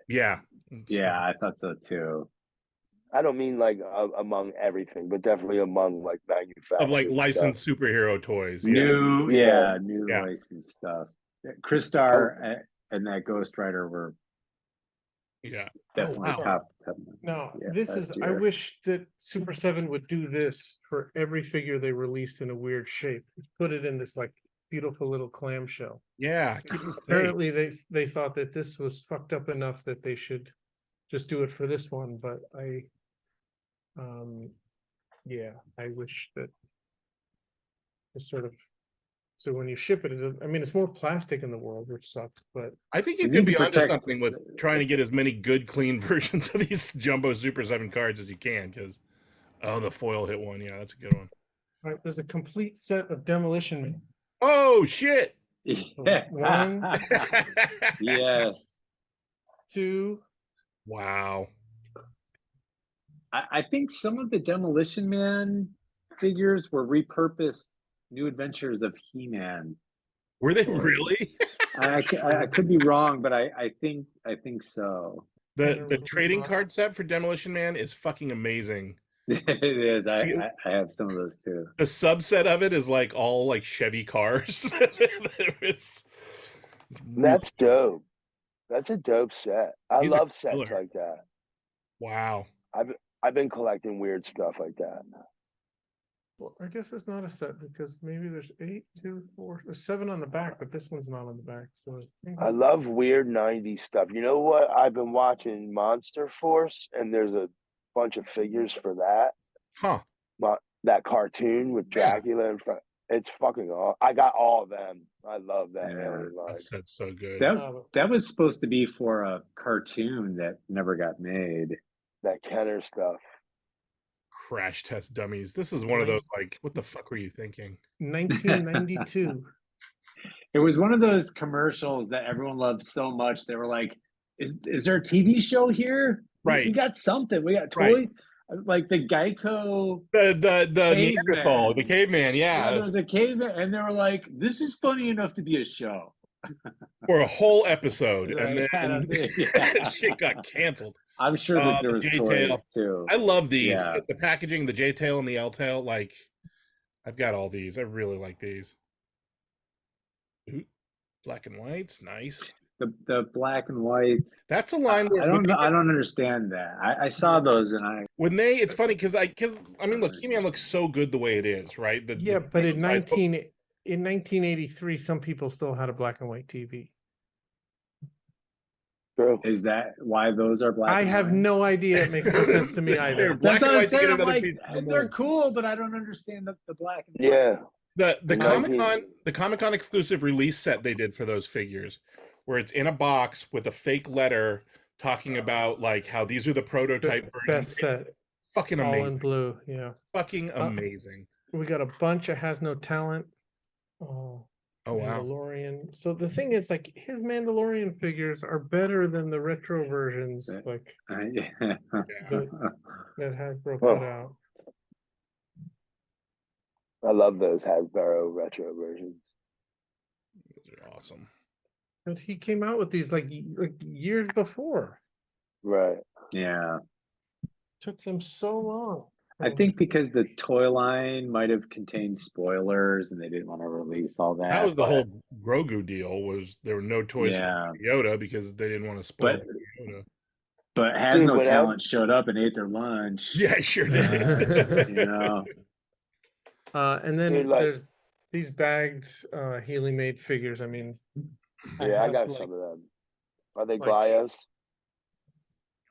Yeah. Yeah, I thought so too. I don't mean like among everything, but definitely among like manufacturers Of like stuff. licensed superhero toys. Yeah. New Yeah. licensed stuff. Crystar and that Ghost Rider were Yeah. definitely wow. top. No, Yeah, this last is. I year. wish that Super 7 would do this for every figure they released in a weird shape. Put it in this like beautiful little clamshell. Yeah. Keep it safe. Apparently, they thought that this was fucked up enough that they should just do it for this one. But yeah, I wish that it's sort of. So when you ship it, I mean, it's more plastic in the world, which sucks. But I think you You could need to be onto protect- something with trying to get as many good, clean versions of these Jumbo Super 7 cards as you can, because the foil hit one. Yeah, that's a good one. all right, there's a complete set of Demolition Man. Oh shit! Yeah. One. Yes. 2. Wow. I think some of the Demolition Man figures were repurposed New Adventures of He-Man. Were they really? I could be wrong, but I think so. The trading card set for Demolition Man is fucking amazing. It is. I have some of those too. The subset of it is like all like Chevy cars. It's That's dope. That's a dope set. I These are love sets killer. like that. wow. I've been collecting weird stuff like that. Well, I guess it's not a set because maybe there's 8, 2, 4, there's 7 on the back, but this one's not on the back. So I think I love weird 90s stuff. You know what? I've been watching Monster Force, and there's a bunch of figures for that. Huh. That cartoon with Yeah. Dracula in front. It's fucking all. I got all of them. I love that. Yeah. alien line. That set's so good. That was supposed to be for a cartoon that never got made. That Kenner stuff. Crash test dummies. This is one of those like, what the fuck were you thinking? 1992. It was one of those commercials that everyone loved so much. They were like, "Is there a TV show here? Right. We got something. We got toy." Right. Like the Geico. The Caveman. Neanderthal, the caveman, Yeah, there yeah. was a caveman, and they were like, "This is funny enough to be a show." For a whole episode. And Right, then yeah. shit got canceled. I'm sure that there the was J-tail. toys too. I love these. Yeah. The packaging, the J-tail and the L-tail, like I've got all these. I really like these. Ooh, black and whites, nice. The black and whites. That's a line where I don't know. I don't understand that. I saw those and I. when they it's funny because I mean look, He-Man looks so good the way it is, right? Yeah, but in size- 1983, some people still had a black and white TV. True. Is that why those are black? I and have white? no idea. It makes no sense to me They're either. black That's and what I'm white to get saying. I'm another like, piece of the they're mold. cool, but I don't understand the black and white. Yeah. The Nineteen- Comic-Con exclusive release set they did for those figures, where it's in a box with a fake letter talking about like how these are the prototype versions. Best set, Fucking all in amazing. blue. Yeah, Fucking amazing. we got a bunch of Has No Talent. Oh wow. Mandalorian. So the thing is, like, his Mandalorian figures are better than the retro versions, Yeah. like Yeah. that Hasbro Oh. put out. I love those Hasbro retro versions. Those are awesome. But he came out with these like years before. Right. Yeah. took them so long. I think because the toy line might have contained spoilers and they didn't want to release all that. That was the but- whole Grogu deal. Was there were no toys Yeah. for Yoda because they didn't want to spoil But Yoda. but has Dude, no whatever. talent showed up and ate their lunch. Yeah, I sure did. You know. And then Dude, like- there's these bagged Healey made figures. I mean, Yeah, I have, got like- some of them. Are they like- Glyos?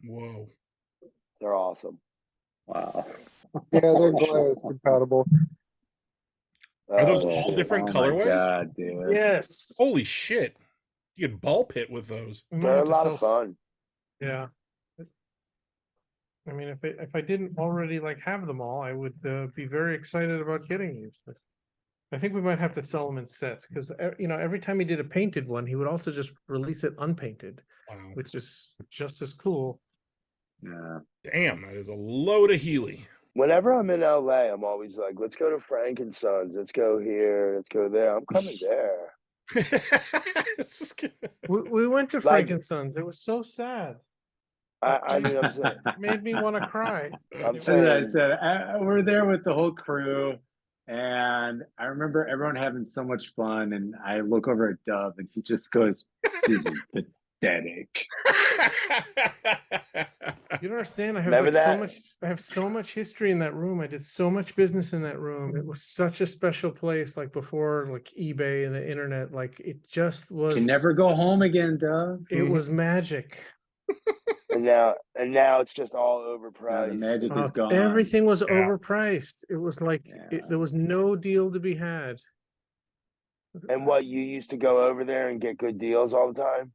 Whoa. They're awesome. Wow. Yeah, they're Glyos compatible. Are those Oh, all shit. different Oh colorways? my God, dude. Yes. Holy shit. You could ball pit with those. We might They're a have to lot of sell fun. Yeah. I mean, if I didn't already like have them all, I would be very excited about getting these. But I think we might have to sell them in sets because every time he did a painted one, he would also just release it unpainted, Wow. which is just as cool. Yeah. Damn, that is a load of Healy. Whenever I'm in LA, I'm always like, let's go to Frank and Sons. Let's go here. Let's go there. I'm coming there. We went to Like- Frankenstein's. It was so sad. I mean, I'm saying, It made me want to cry. I'm As I saying, said, we're there with the whole crew, and I remember everyone having so much fun. And I look over at Dove, and he just goes, "This is pathetic." You don't understand. I have Remember like so that? much. I have so much history in that room. I did so much business in that room. It was such a special place. Like before, like eBay and the internet. Like it just was. Can never go home again, Dove. It was magic. and now it's just all Now the overpriced. magic Oh, is gone. everything was Yeah. overpriced. It was like there was no deal to be had. And what, you used to go over there and get good deals all the time?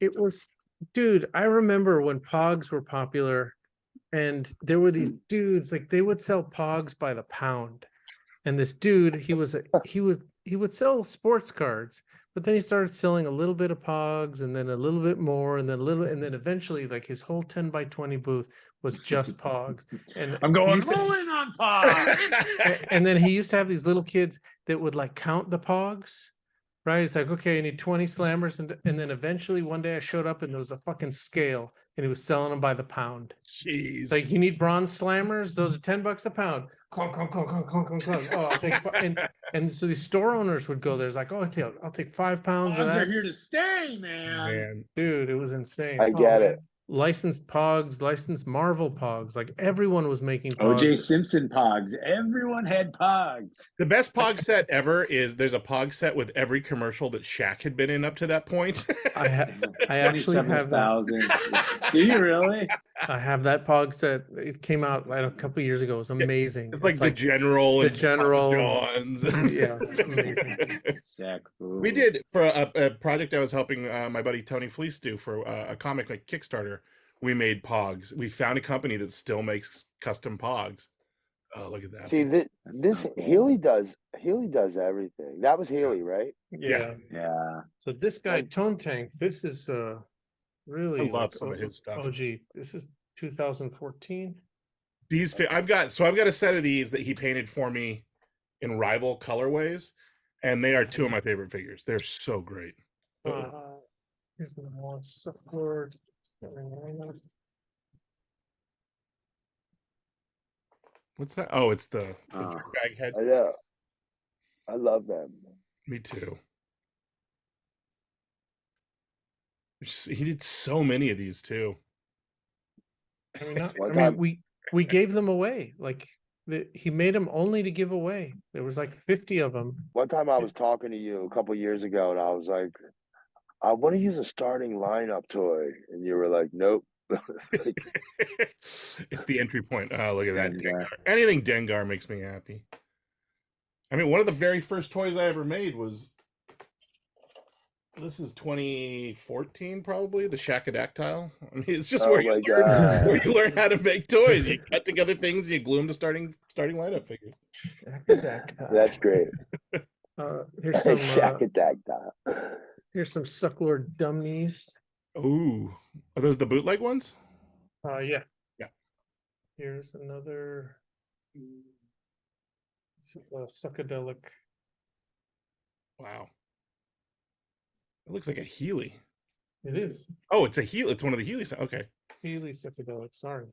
It was, dude. I remember when Pogs were popular, and there were these dudes like they would sell Pogs by the pound. And this dude, he would sell sports cards, but then he started selling a little bit of Pogs, and then a little bit more, and then a little, and then eventually, like his whole 10x20 booth was just Pogs. And I'm he going used to- all in on Pod. and then he used to have these little kids that would like count the Pogs. Right, it's like, okay, I need 20 slammers, and then eventually one day I showed up and there was a fucking scale, and he was selling them by the pound. Jeez. It's like, you need bronze slammers? Those are $10 a pound. Clunk, clunk, clunk, clunk, clunk, clunk, clunk. Oh, I'll take. And so these store owners would go there. It's like, oh, I'll take 5 pounds of Pods are that. here to stay, man. Man. Dude, it was insane. I Oh, get man. it. Licensed Pogs, licensed Marvel Pogs. Like everyone was making Pogs. OJ Simpson Pogs. Everyone had Pogs. The best Pog set ever is there's a Pog set with every commercial that Shaq had been in up to that point. I actually have that. 27,000. Do you really? I have that Pog set. It came out like a couple years ago. It was amazing. It's like the General the and General. John's. Yeah, it's amazing. Shaq Fu. We did for a project I was helping my buddy Tony Fleece do for a comic like Kickstarter. We made Pogs. We found a company that still makes custom Pogs. Oh, look at that! See, this so cool. Healey does everything. That was Healey, right? Yeah. Yeah. So this guy, Tone Tank, this is really I love like, some of his stuff. Oh gee, this is 2014. These I've got a set of these that he painted for me in rival colorways, and they are two of my favorite figures. They're so great. Here's the one Sucklord. What's that? Oh, it's the Oh. bag head. I know. I love them. Me too. He did so many of these too. I mean, One time- we gave them away. Like he made them only to give away. There was like 50 of them. One time I was talking to you a couple years ago, and I was like, I want to use a starting lineup toy, and you were like, nope. Like, It's the entry point. Oh, look at that. Dengar. Dengar. Anything Dengar makes me happy. I mean, one of the very first toys I ever made was, this is 2014 probably, the Shackadactyl. I mean, it's just Oh where you my learn, God. where you learn how to make toys. You cut together things and you glue them to starting lineup figures. that's great. Here's some Shackadactyl. here's some Sucklord dummies. Ooh, are those the bootleg ones? Yeah. Yeah. Here's another psychedelic. Wow. It looks like a Healy. It is Oh, it's a Healy. It's one of the Healy. Okay. Healey psychedelic. Sorry.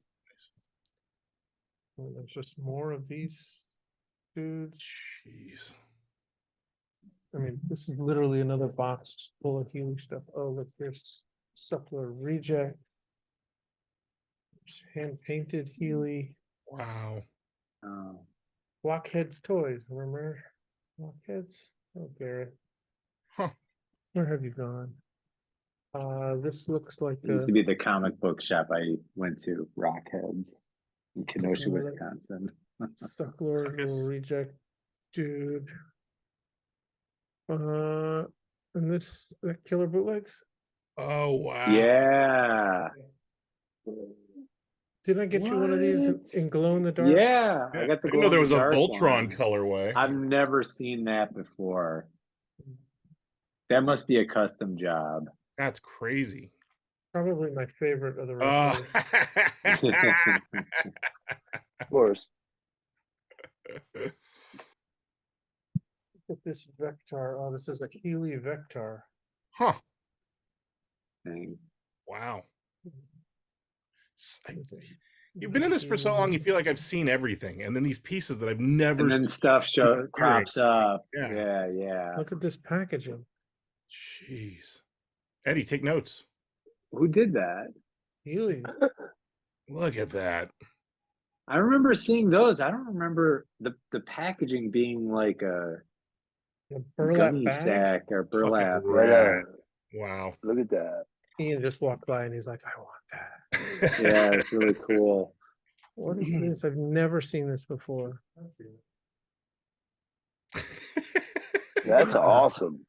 And there's just more of these dudes. Jeez. I mean, this is literally another box full of Healey stuff. Oh, look, there's Sucklord reject. Hand painted Healey. Wow. Oh. Blockheads toys, remember? Blockheads? Oh, Garrett. Huh. Where have you gone? This looks like It used a to be the comic book shop I went to, Rockheads, in Kenosha, another- Wisconsin. Sucklord little Suckus. reject dude. And this that killer bootlegs? Oh wow. Yeah. Didn't I get you one of these in glow in the dark? Yeah, I Yeah, got the I didn't know there was a glow-in-the-dark Voltron one. colorway. I've never seen that before. That must be a custom job. That's crazy. Probably my favorite of the Oh. wrestlers. Of course. Look at this Vector. Oh, this is a Healey Vector. Huh. Thing. Wow. You've been in this for so long, you feel like I've seen everything. And then these pieces that I've never And then seen. stuff crops up. Yeah. Yeah. Look at this packaging. Jeez. Eddie, take notes. Who did that? Healey. Look at that. I remember seeing those. I don't remember the packaging being like a Burlap gummy bag. sack or burlap. Fucking Right rad. on. Wow. Look at that. Ian just walked by and he's like, I want that. Yeah, it's really cool. What is this? I've never seen this before. That's awesome.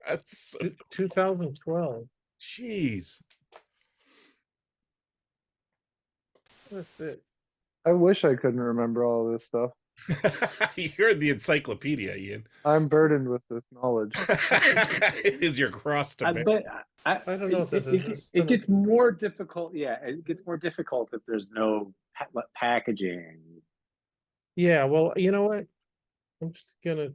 That's so 2012. jeez. What's this? I wish I couldn't remember all of this stuff. You're the encyclopedia, Ian. I'm burdened with this knowledge. It is your cross to bear. But I don't know if this is it gets more difficult. Yeah, it gets more difficult if there's no packaging. Yeah, well, you know what? I'm just gonna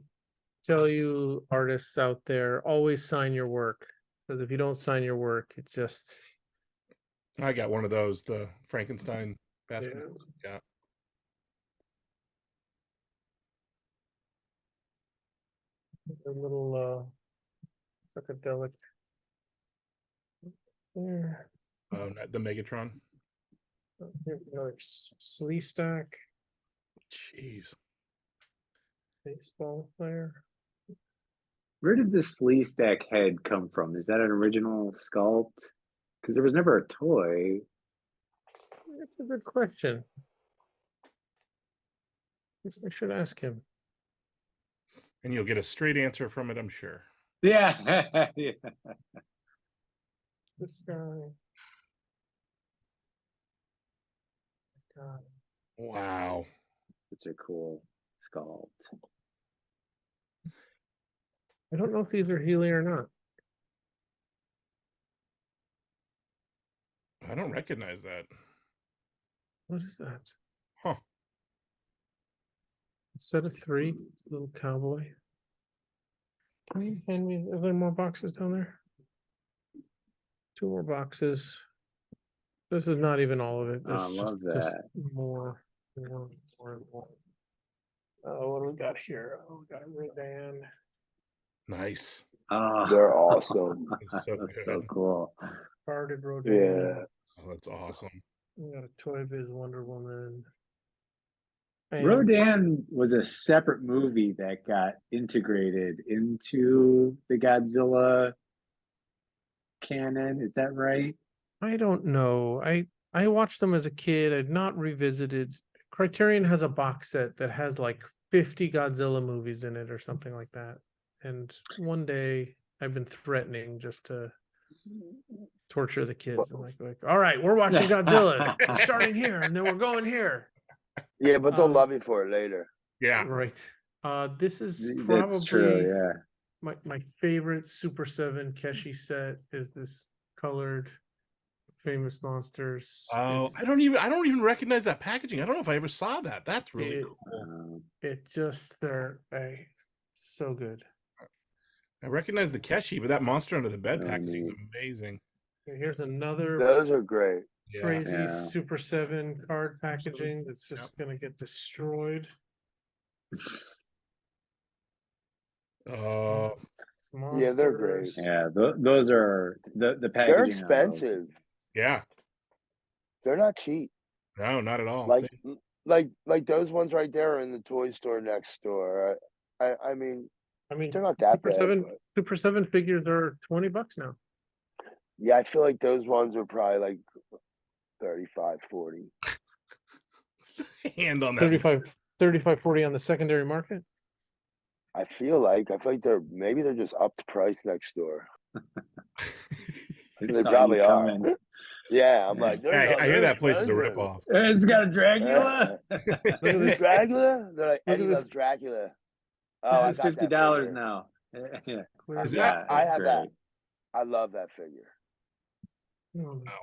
tell you artists out there, always sign your work. Because if you don't sign your work, it just I got one of those, the Frankenstein basket. Yeah. Yeah. a little psychedelic. There. Not the Megatron. Here's another slee stack, Jeez. baseball player. Where did the Slee Stack head come from? Is that an original sculpt? Because there was never a toy. That's a good question. Guess I should ask him. And you'll get a straight answer from it, I'm sure. Yeah. Yeah. This guy. God. Wow. Such a cool sculpt. I don't know if these are Healey or not. I don't recognize that. What is that? Huh. A set of 3, little cowboy. Can you hand me? Are there more boxes down there? 2 more boxes. This is not even all of it. I There's love just that. more. More. Oh, what do we got here? Oh, we got a Rodan. Nice. Oh, They're awesome. That's so that's good. so cool. Carded Rodan. Yeah. Oh, that's awesome. We got a Toy Biz Wonder Woman. And Rodan was a separate movie that got integrated into the Godzilla canon. Is that right? I don't know. I watched them as a kid. I'd not revisited. Criterion has a box set that has like 50 Godzilla movies in it or something like that. And one day I've been threatening just to torture the kids. I'm like, all right, we're watching Godzilla. We're starting here and then we're going here. Yeah, but they'll Um, love you for it later. Yeah. Right. This is That's probably true, yeah. my favorite Super 7 Keshi set is this colored Famous Monsters. Oh, It's- I don't even recognize that packaging. I don't know if I ever saw that. That's really It- cool. It just they're so good. I recognize the Keshi, but that monster under the bed Oh, packaging is neat. amazing. Okay, here's another Those are great. Yeah. crazy Yeah. Super 7 card packaging that's just gonna get destroyed. Oh, It's Yeah, they're great. monsters. Yeah, those are the packaging. They're on those. expensive. yeah. They're not cheap. No, not at all. Like those ones right there are in the toy store next door. I mean, I mean, they're not that Super bad. 7 But Super 7 figures are $20 now. yeah, I feel like those ones are probably like 35, 40. Hand on that. 35, 40 on the secondary market. I feel like they're just up the price next door. It's They saw probably you are. coming. Yeah, I'm like, I hear they're that place is a expensive. ripoff. It's got a Dracula. Look at this. Dracula? They're like, Look Eddie at this. loves Dracula. Oh, I It's got that $50 figure. now. Yeah, Clear Is yeah, I it's have great. that. I love that figure.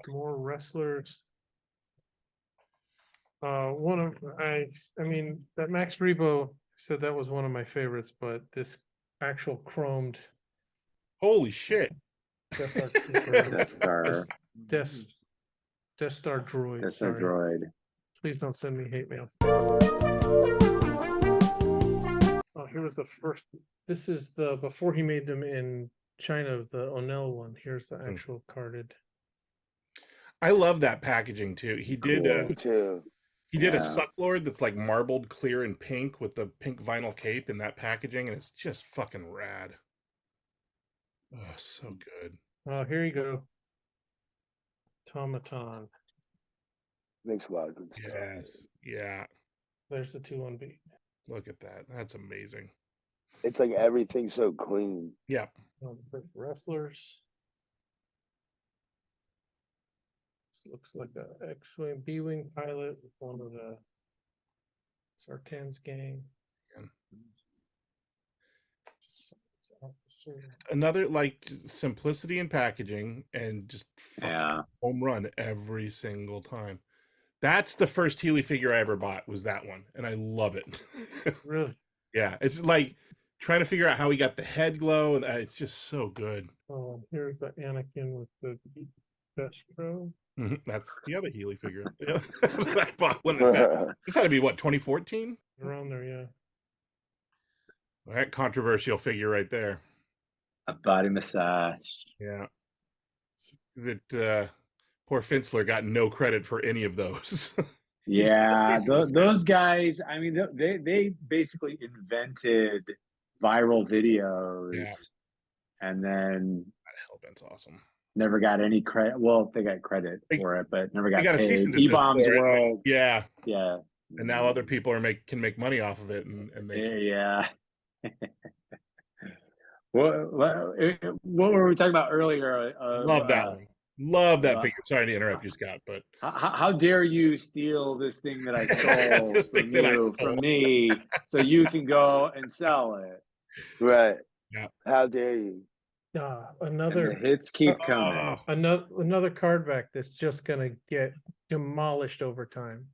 More wrestlers. I mean that Max Rebo said that was one of my favorites, but this actual chromed Holy shit. Death Star Trooper, Death Star. Death Star droid. Death Star Sorry. droid. Please don't send me hate mail. Oh, here was the first. This is the before he made them in China, the Onel one. Here's the actual carded. I love that packaging too. He did Cool. Me too. he did a Yeah. Sucklord that's like marbled clear and pink with the pink vinyl cape in that packaging, and it's just fucking rad. Oh, so good. Oh, here you go. Automaton. Makes a lot of good stuff. Yes. Yeah. There's the 2-1B. Look at that. That's amazing. It's like everything's so clean. Yeah. Wrestlers. This looks like a X-wing, B-wing pilot with one of the Sartan's gang. Another like simplicity in packaging and just fucking home run every single time. That's the first Healey figure I ever bought, was that one, and I love it. Really? Yeah, it's like trying to figure out how he got the head glow, and it's just so good. Oh, here's the Anakin with the Destro. That's the other Healey figure. Yeah. I bought one of that. This had to be what, 2014? Around there, yeah. That controversial figure right there. A body massage. Yeah. That poor Finsler got no credit for any of those. Yeah, those guys, I mean, they basically invented viral videos, and then Hellbent's awesome. Never got any credit. Well, they got credit for it, but never got a cease paid. and desist E-Bomb's for it. World. Yeah. Yeah. And now other people can make money off of it, and they yeah. What were we talking about earlier? Love that one. Love that figure. Sorry to interrupt you, Scott, but how dare you steal this thing that I stole This thing that I stole. from me, so you can go and sell it? Right. Yeah. How dare you? Another and the hits keep coming. Another card back that's just gonna get demolished over time.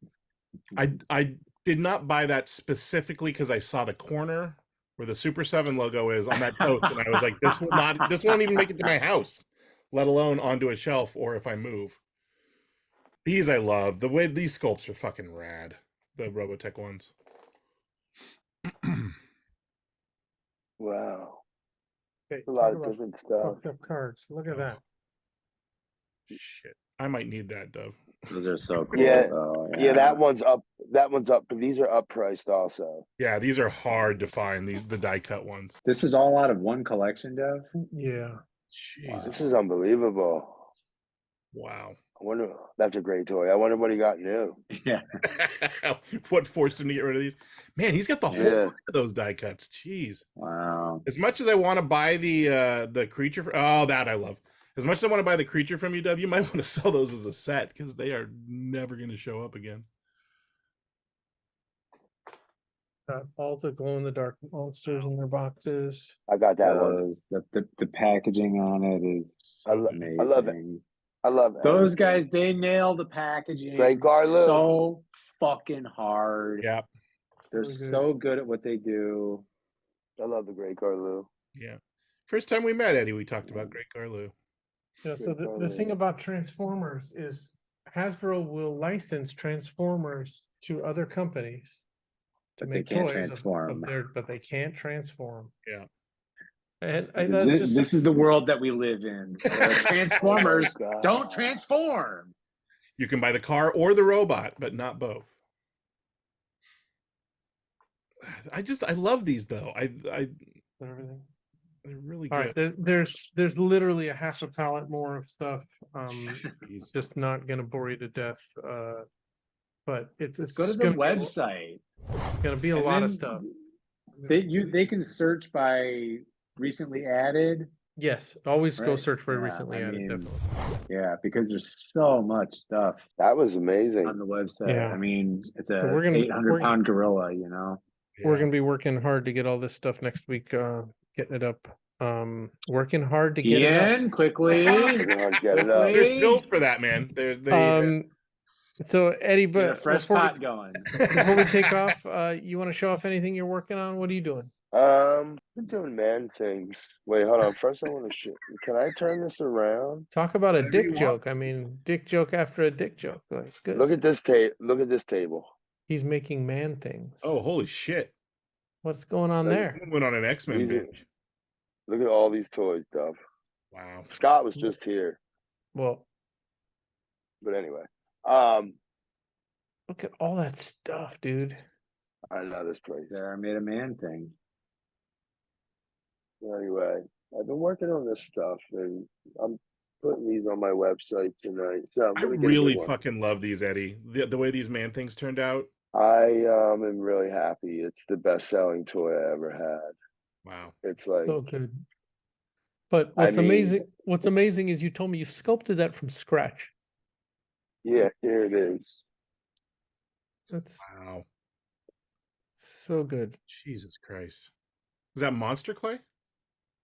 I did not buy that specifically because I saw the corner where the Super 7 logo is on that toast, and I was like, this won't even make it to my house, let alone onto a shelf or if I move. These I love. The way these sculpts are fucking rad. The Robotech ones. Wow. Okay, A lot of different stuff. fucked up cards. Look at that. Shit. I might need that, Dove. Those are so cool. Yeah. Though. Yeah, that one's up. But these are up priced also. Yeah, these are hard to find, the die cut ones. This is all out of one collection, Dev? Yeah. Jesus. This is unbelievable. Wow. I wonder. That's a great toy. I wonder what he got new. Yeah. What forced him to get rid of these? Man, he's got the whole lot of those die cuts. Jeez. Wow. As much as I want to buy the creature, that I love. As much as I want to buy the creature from UW, you might want to sell those as a set because they are never going to show up again. Got all the glow in the dark monsters in their boxes. I got that one. The packaging on it is amazing. I love it. I love it. Those guys, they nail the packaging so fucking hard. Yeah. They're so good at what they do. I love the Great Garloo. Yeah. First time we met, Eddie, we talked about Great Garloo. Yeah, so the thing about Transformers is Hasbro will license Transformers to other companies to But they make can't toys transform. but they can't transform. Yeah. And that's just This is the world that we live in. Where Transformers Oh my God. don't transform. You can buy the car or the robot, but not both. I love these though. everything. They're really All good. right, there's literally a half a pallet more of stuff. Jeez. Just not gonna bore you to death. But it's Go to the gonna be website. it's gonna be a And lot of then stuff. They can search by recently added. Yes, always go Right, search for yeah, recently I added. mean, Definitely. Yeah, because there's so much stuff That was amazing. on the website. Yeah. I mean, it's So a we're gonna- 800-pound gorilla, you know. We're Yeah. gonna be working hard to get all this stuff next week. Getting it up. Working hard to get it up. Ian, quickly. We're gonna get it up. There's pills for that, man. So Eddie, Get a but fresh pot going. before we take off, you want to show off anything you're working on? What are you doing? I'm doing man things. Wait, hold on. First, I want to. Can I turn this around? Talk about a Whatever you dick want. joke. I mean, dick joke after a dick joke. That's good. Look at this tape. Look at this table. He's making man things. Oh, holy shit. What's going on So- there? Went on an X-Men These are- binge. Look at all these toys, Dove. Wow. Scott was just here, Well, but anyway. look at all that stuff, dude. I know this place. There, I made a man thing. Anyway, I've been working on this stuff, and I'm putting these on my website tonight. So I let me get a really good one. fucking love these, Eddie. The way these man things turned out. I am really happy. It's the best-selling toy I ever had. Wow. It's like So good. But I what's mean- amazing? What's amazing is you told me you sculpted that from scratch. yeah, here it is. That's Wow. so good. Jesus Christ. Is that monster clay?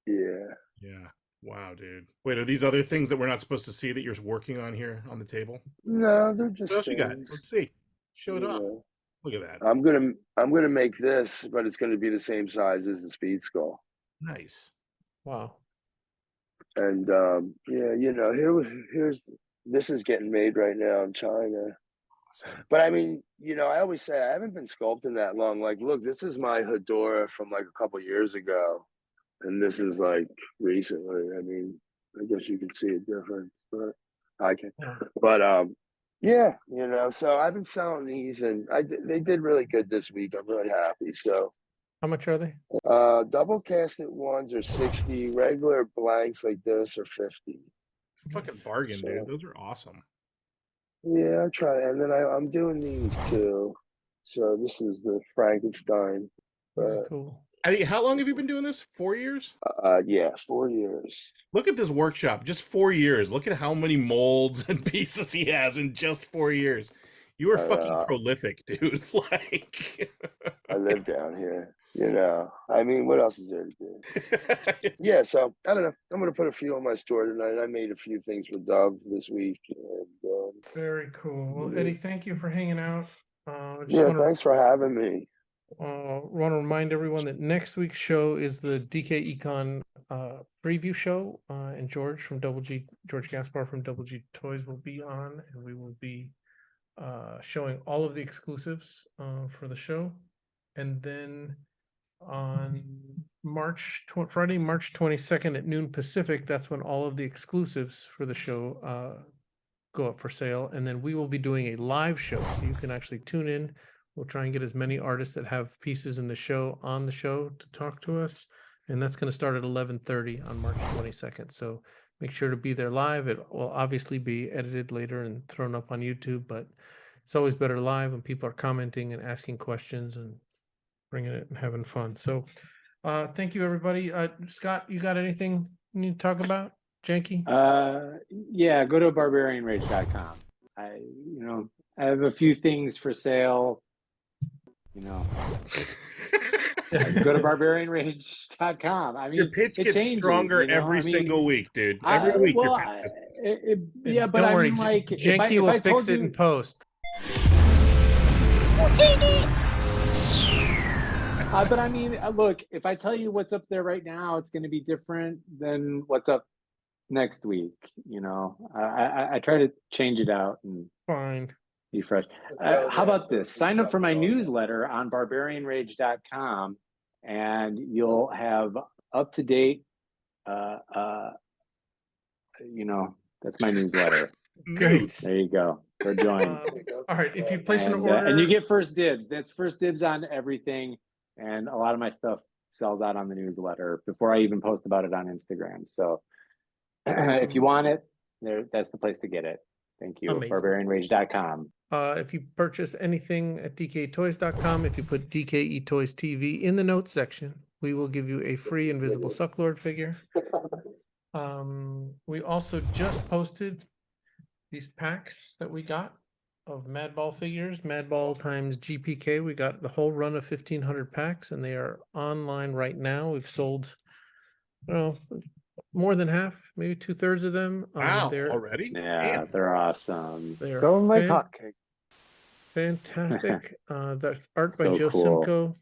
Yeah. Yeah. Wow, dude. Wait, are these other things that we're not supposed to see that you're working on here on the table? No, they're just What else you got? things, Let's see. Show it you off. know. Look at that. I'm gonna make this, but it's gonna be the same size as the Speed Skull. Nice. Wow. And yeah, you know, here's this is getting made right now in China. Awesome. But I mean, you know, I always say I haven't been sculpting that long. Like, look, this is my Hedora from like a couple years ago, and this is like recently. I mean, I guess you can see a difference, but I can. Yeah. But yeah, you know, so I've been selling these, and they did really good this week. I'm really happy. So How much are they? double casted ones are 60, regular blanks like this are 50. Fucking Nice. bargain, So- dude. Those are awesome. Yeah, I try, and then I'm doing these too. So this is the Frankenstein. That's cool. Eddie, how long have you been doing this? 4 years? Yeah, 4 years. Look at this workshop. Just 4 years. Look at how many molds and pieces he has in just 4 years. You are fucking prolific, dude. Like, I live down here. You know, I mean, what else is there to do? Yeah, so I don't know. I'm gonna put a few on my store tonight. I made a few things for Dove this week, and Very cool. Well, Eddie, thank you for hanging out. yeah, thanks for having me. Want to remind everyone that next week's show is the DKE Con preview show, and George Gaspar from Double G Toys will be on, and we will be showing all of the exclusives for the show, and then on Friday, March 22nd at noon Pacific, that's when all of the exclusives for the show go up for sale, and then we will be doing a live show, so you can actually tune in. We'll try and get as many artists that have pieces in the show on the show to talk to us, and that's going to start at 11:30 on March 22nd. So make sure to be there live. It will obviously be edited later and thrown up on YouTube, but it's always better live when people are commenting and asking questions and bringing it and having fun. So thank you, everybody. Scott, you got anything you need to talk about? Janky? Yeah, go to barbarianrage.com. I have a few things for sale. Go to barbarianrage.com. I mean, your pitch it gets changes, stronger every single week, dude. Every week your pitch is... yeah, but don't I worry, mean, like, Janky will fix it in post. But I mean, look, if I tell you what's up there right now, it's going to be different than what's up next week. I try to change it out, and fine. Be fresh. How about this? Sign up for my newsletter on barbarianrage.com and you'll have up to date, that's my newsletter. Great. There you go. Go join. All right. If you place an order, and you get first dibs. That's first dibs on everything. And a lot of my stuff sells out on the newsletter before I even post about it on Instagram. So if you want it, that's the place to get it. Thank you. Amazing. Barbarianrage.com. If you purchase anything at DKEtoys.com, if you put DKE Toys TV in the notes section, we will give you a free invisible Sucklord figure. We also just posted these packs that we got of Madball figures, Madball times GPK. We got the whole run of 1,500 packs, and they are online right now. We've sold, more than half, maybe 2/3 of them. Wow, They're already? Yeah, Damn. they're awesome. they're Going like hotcakes. fantastic. That's art by So Joe cool. Simcoe.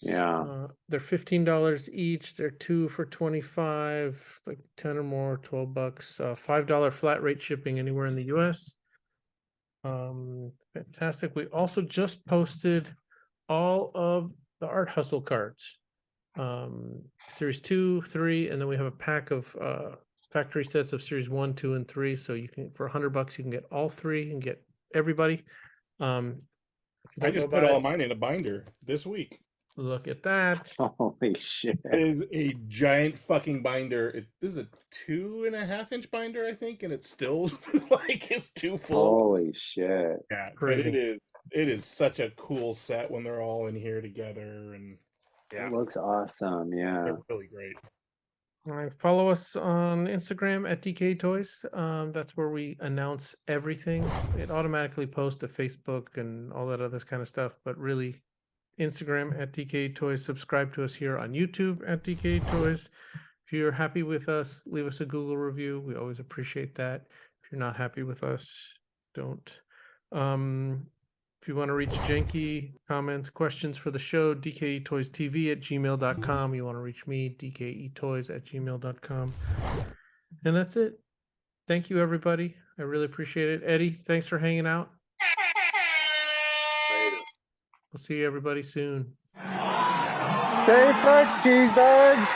Yeah. They're $15 each. They're 2 for $25, like 10 or more, $12. $5 flat rate shipping anywhere in the US. Fantastic. We also just posted all of the Art Hustle cards. Series 2, 3, and then we have a pack of factory sets of series 1, 2, and 3. So you can, for $100, you can get all 3 and get everybody. If you I don't just know put about all it, mine in a binder this week. look at that. Holy shit. It is a giant fucking binder. This is a 2.5-inch binder, I think, and it's still like it's too full. Holy shit. Yeah, but Crazy. it is such a cool set when they're all in here together, and yeah, It looks awesome. Yeah. they're really great. All right, follow us on Instagram at DKE Toys. That's where we announce everything. It automatically posts to Facebook and all that other kind of stuff, but really Instagram at DKE Toys. Subscribe to us here on YouTube at DKE Toys. If you're happy with us, leave us a Google review. We always appreciate that. If you're not happy with us, don't. If you want to reach Jenky, comments, questions for the show, dketoystv@gmail.com. You want to reach me, dketoys@gmail.com. And that's it. Thank you, everybody. I really appreciate it. Eddie, thanks for hanging out. We'll see everybody soon. Stay fresh, cheese bags.